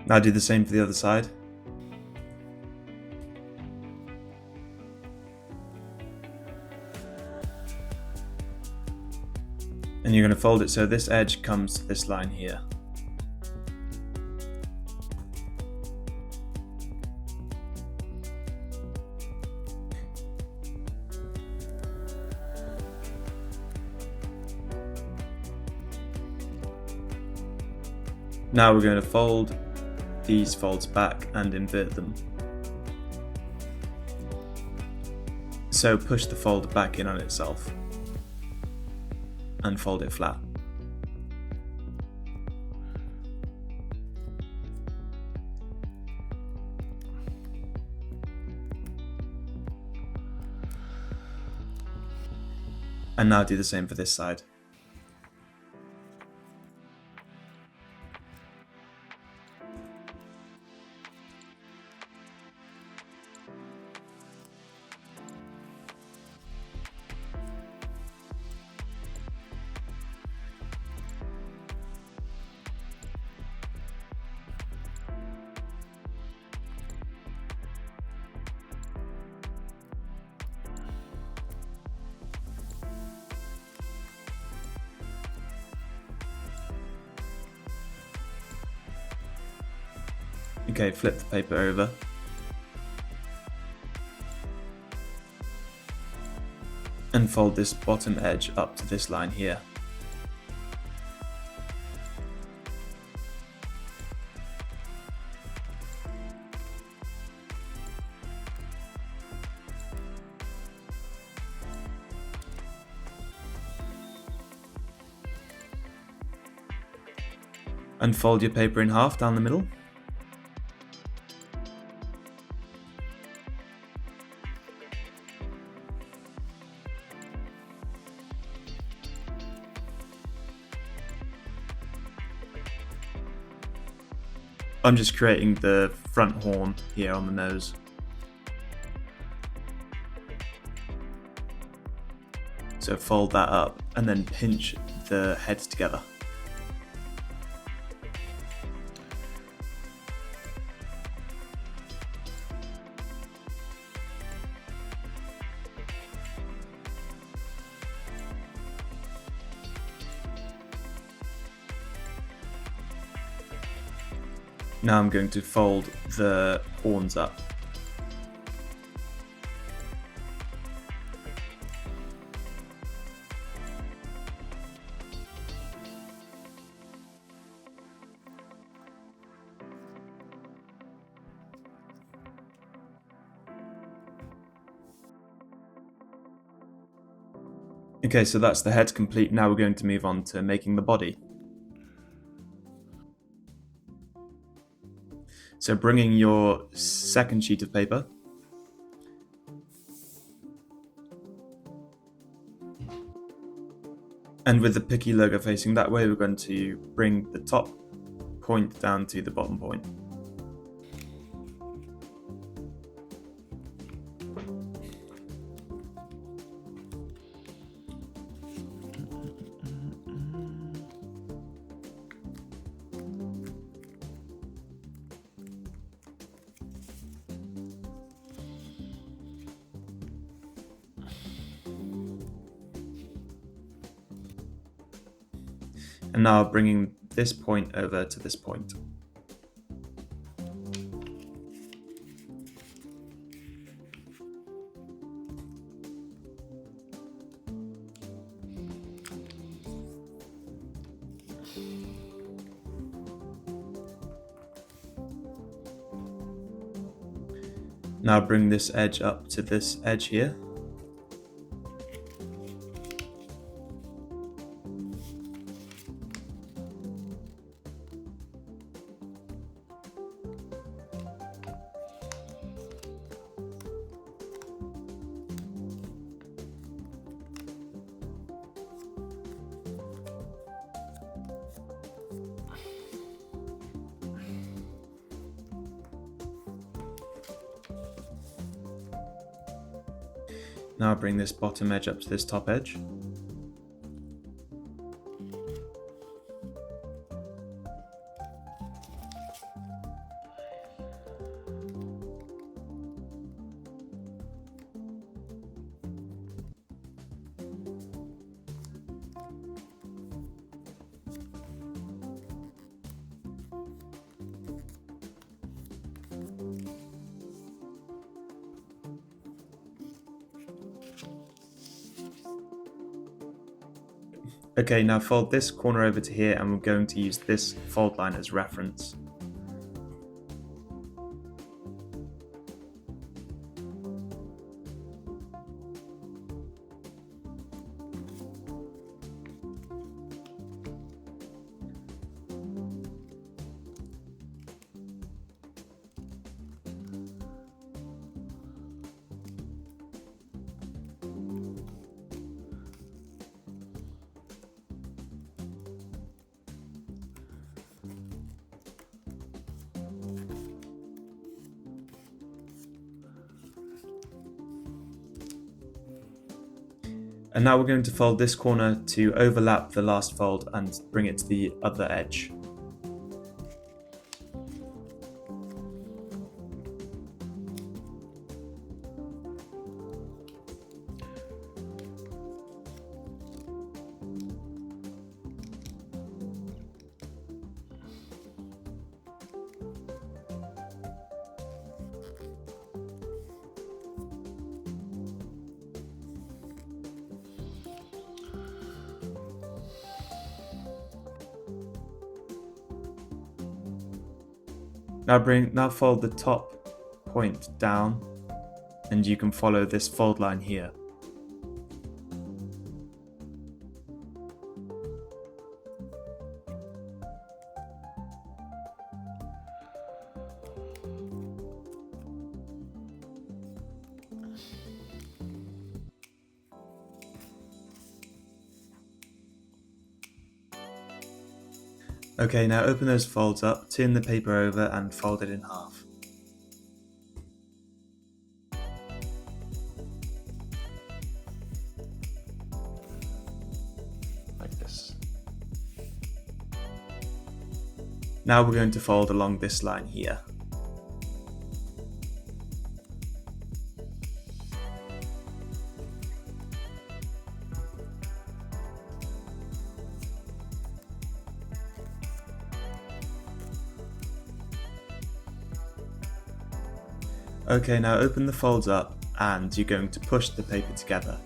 Now do the same for the other side. And you're going to fold it so this edge comes to this line here. Now we're going to fold these folds back and invert them. So push the fold back in on itself and fold it flat. And now do the same for this side. Okay, flip the paper over. And fold this bottom edge up to this line here. And fold your paper in half down the middle. I'm just creating the front horn here on the nose. So fold that up and then pinch the heads together. Now I'm going to fold the horns up. Okay, so that's the head complete. Now we're going to move on to making the body. So bringing your second sheet of paper, and with the Pikkii logo facing that way, we're going to bring the top point down to the bottom point. And now bringing this point over to this point. Now bring this edge up to this edge here. Now bring this bottom edge up to this top edge. Okay, now fold this corner over to here, and we're going to use this fold line as reference. And now we're going to fold this corner to overlap the last fold and bring it to the other edge. Now fold the top point down, and you can follow this fold line here. Okay, now open those folds up, turn the paper over and fold it in half. Like this. Now we're going to fold along this line here. Okay, now open the folds up and you're going to push the paper together.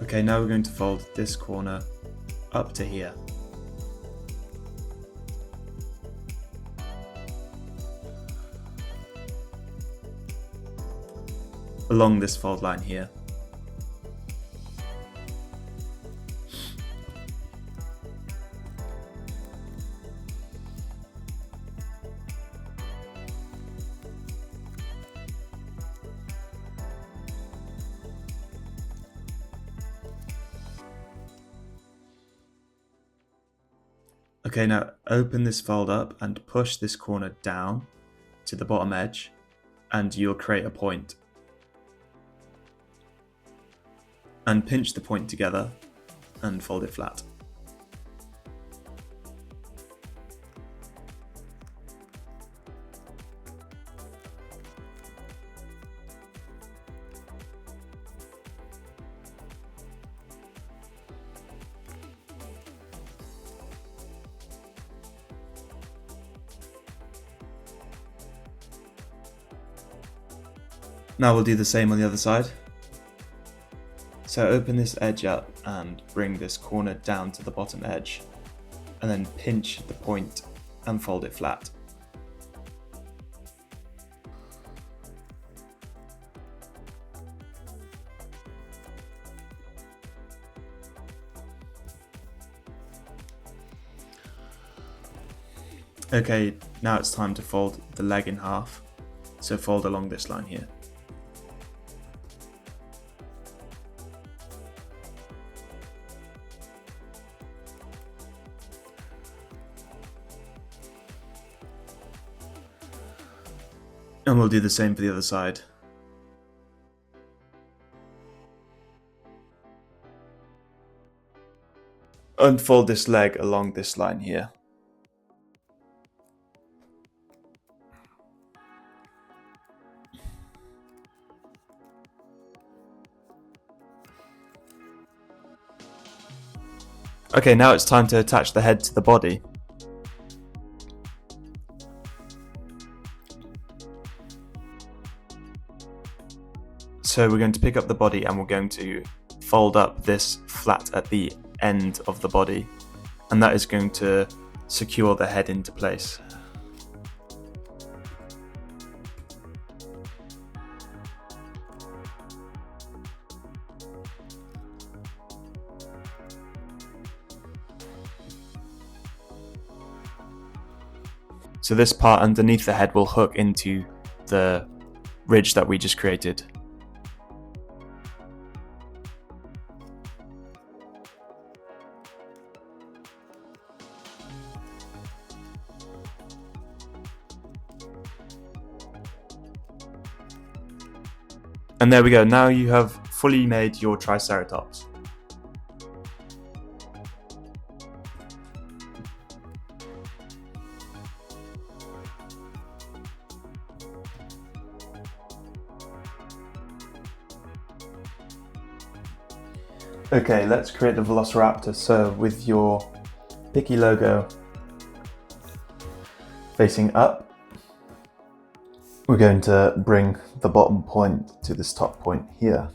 Okay, now we're going to fold this corner up to here. Along this fold line here. Okay, now open this fold up and push this corner down to the bottom edge and you'll create a point. And pinch the point together and fold it flat. Now we'll do the same on the other side. So open this edge up and bring this corner down to the bottom edge, and then pinch the point and fold it flat. Okay, now it's time to fold the leg in half, so fold along this line here. And we'll do the same for the other side. Unfold this leg along this line here. Okay, now it's time to attach the head to the body. So we're going to pick up the body and we're going to fold up this flat at the end of the body, and that is going to secure the head into place. So this part underneath the head will hook into the ridge that we just created. And there we go, now you have fully made your Triceratops. Okay, let's create the velociraptor. So with your Pikkii logo facing up, we're going to bring the bottom point to this top point here.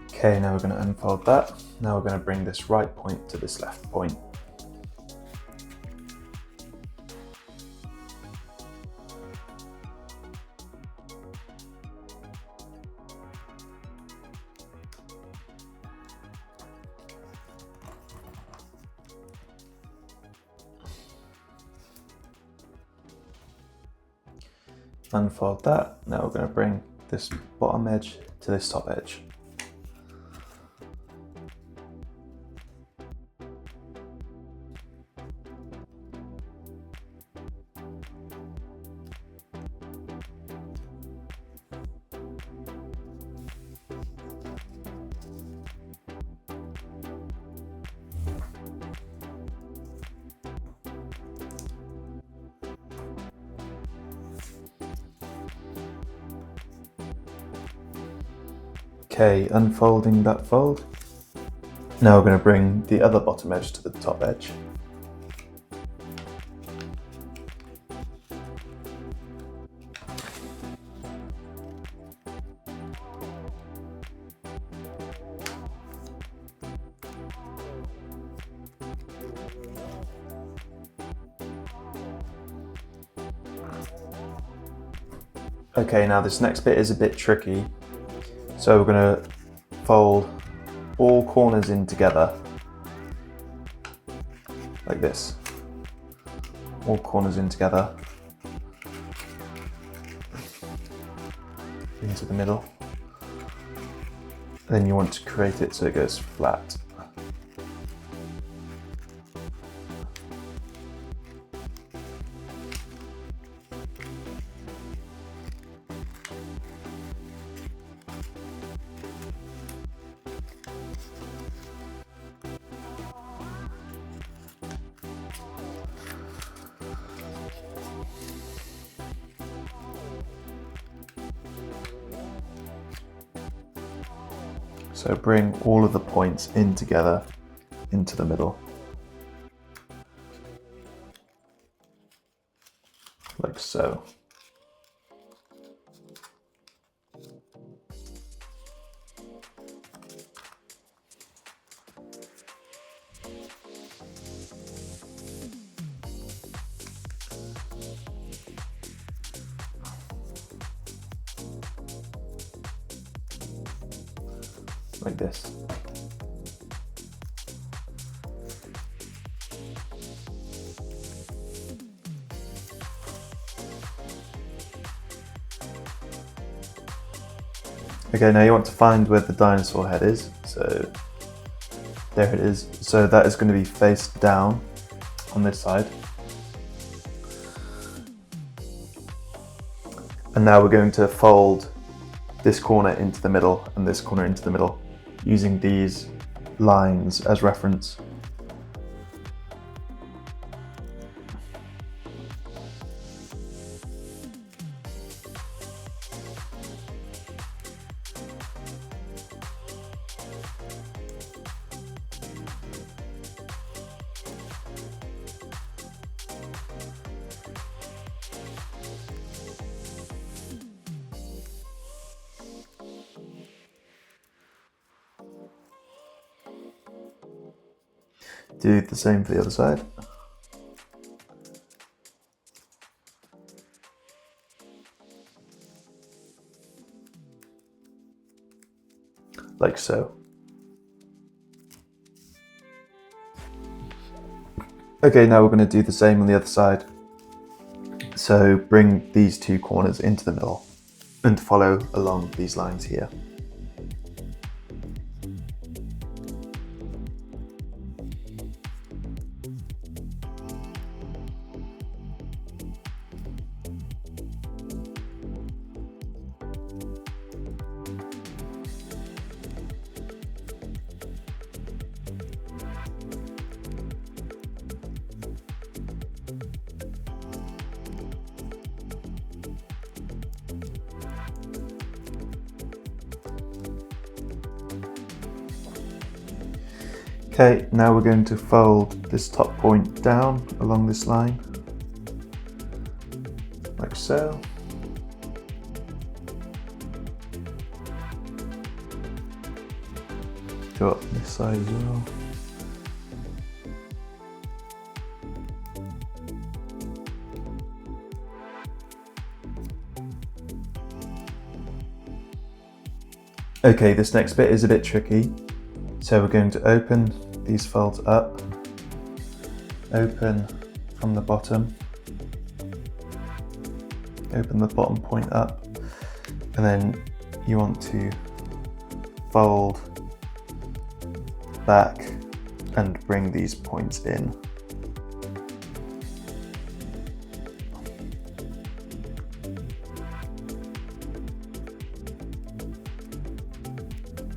Okay, now we're going to unfold that. Now we're going to bring this right point to this left point. Unfold that. Now we're going to bring this bottom edge to this top edge. Okay, unfolding that fold. Now we're going to bring the other bottom edge to the top edge. Okay, now this next bit is a bit tricky. So we're going to fold all corners in together, like this. All corners in together, into the middle. Then you want to create it so it goes flat. So bring all of the points in together into the middle, like so. Like this. Okay, now you want to find where the dinosaur head is. So there it is. So that is going to be face down on this side. And now we're going to fold this corner into the middle and this corner into the middle, using these lines as reference. Do the same for the other side. Like so. Okay, now we're going to do the same on the other side. So bring these two corners into the middle and follow along these lines here. Okay, now we're going to fold this top point down along this line, like so. Go up this side as well. Okay, this next bit is a bit tricky. So we're going to open these folds up, open from the bottom, open the bottom point up, and then you want to fold back and bring these points in.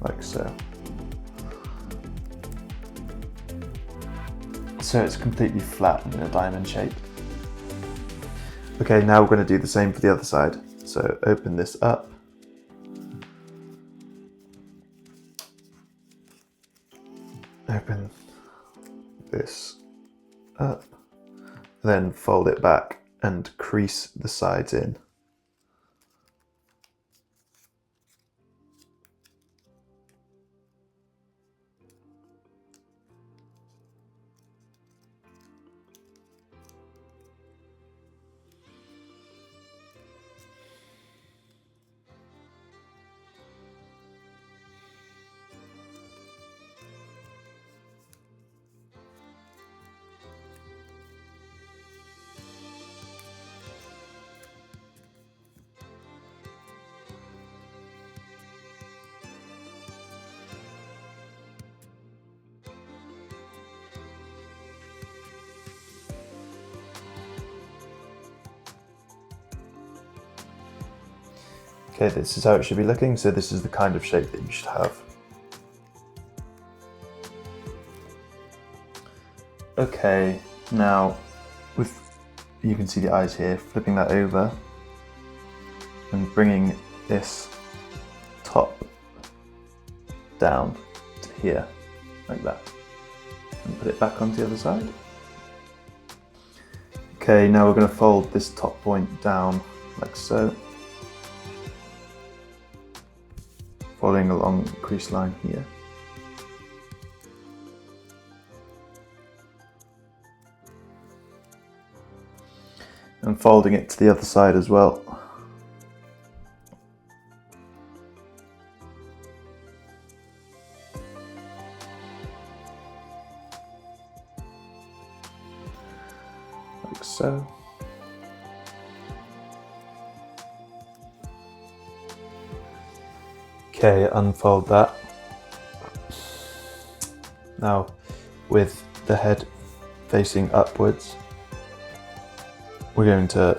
Like so. So it's completely flat and in a diamond shape. Okay, now we're going to do the same for the other side. So open this up, open this up, then fold it back and crease the sides in. Okay, this is how it should be looking, so this is the kind of shape that you should have. Okay, now you can see the eyes here, flipping that over and bringing this top down to here, like that, and put it back onto the other side. Okay, now we're going to fold this top point down like so, following along the crease line here. And folding it to the other side as well. Like so. Okay, unfold that. Now, with the head facing upwards, we're going to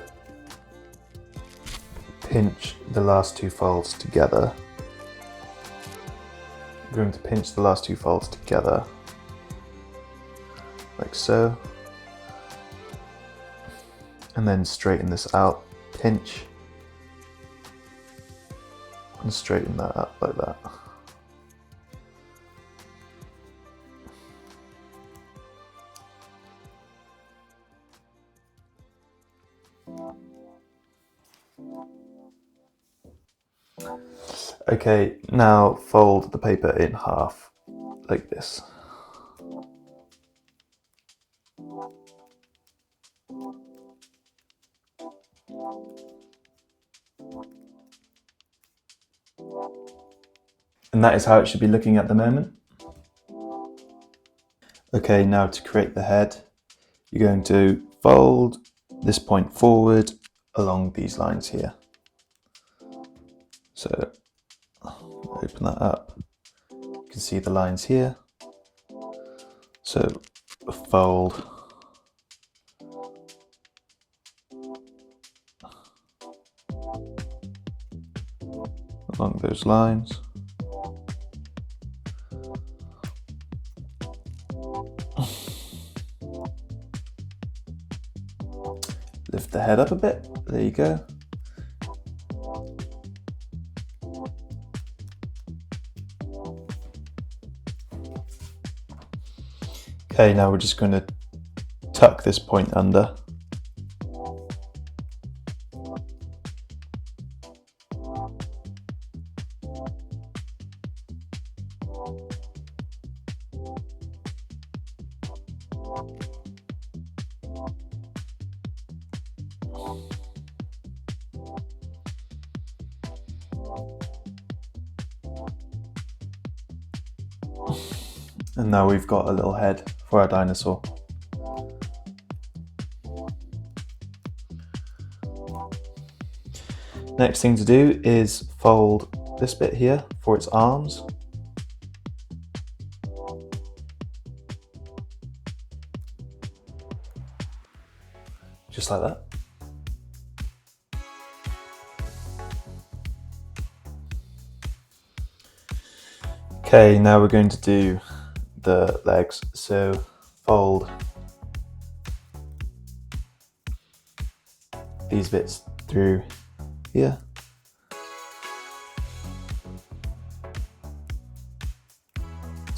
pinch the last two folds together. We're going to pinch the last two folds together, like so. And then straighten this out, pinch, and straighten that up like that. Okay, now fold the paper in half, like this. And that is how it should be looking at the moment. Okay, now to create the head, you're going to fold this point forward along these lines here. So open that up. You can see the lines here. So fold along those lines. Lift the head up a bit. There you go. Okay, now we're just going to tuck this point under. And now we've got a little head for our dinosaur. Next thing to do is fold this bit here for its arms. Just like that. Okay, now we're going to do the legs. So fold these bits through here.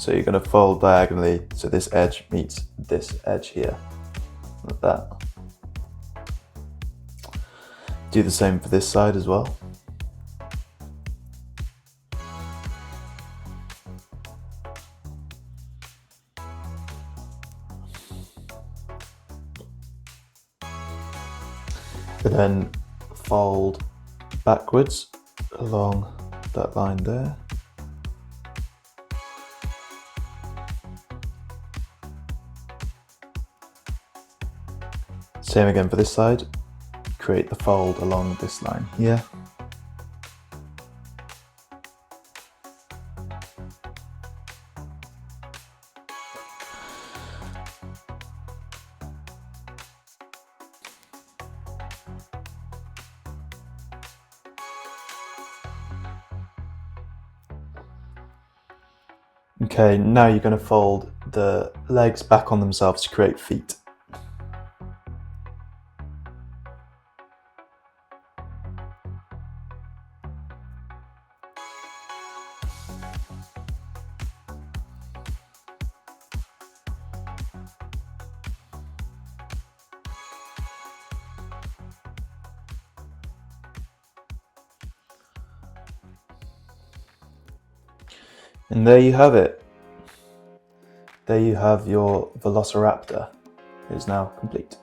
So you're going to fold diagonally so this edge meets this edge here, like that. Do the same for this side as well. And then fold backwards along that line there. Same again for this side. Create the fold along this line here. Okay, now you're going to fold the legs back on themselves to create feet. And there you have it. There you have your velociraptor. It is now complete.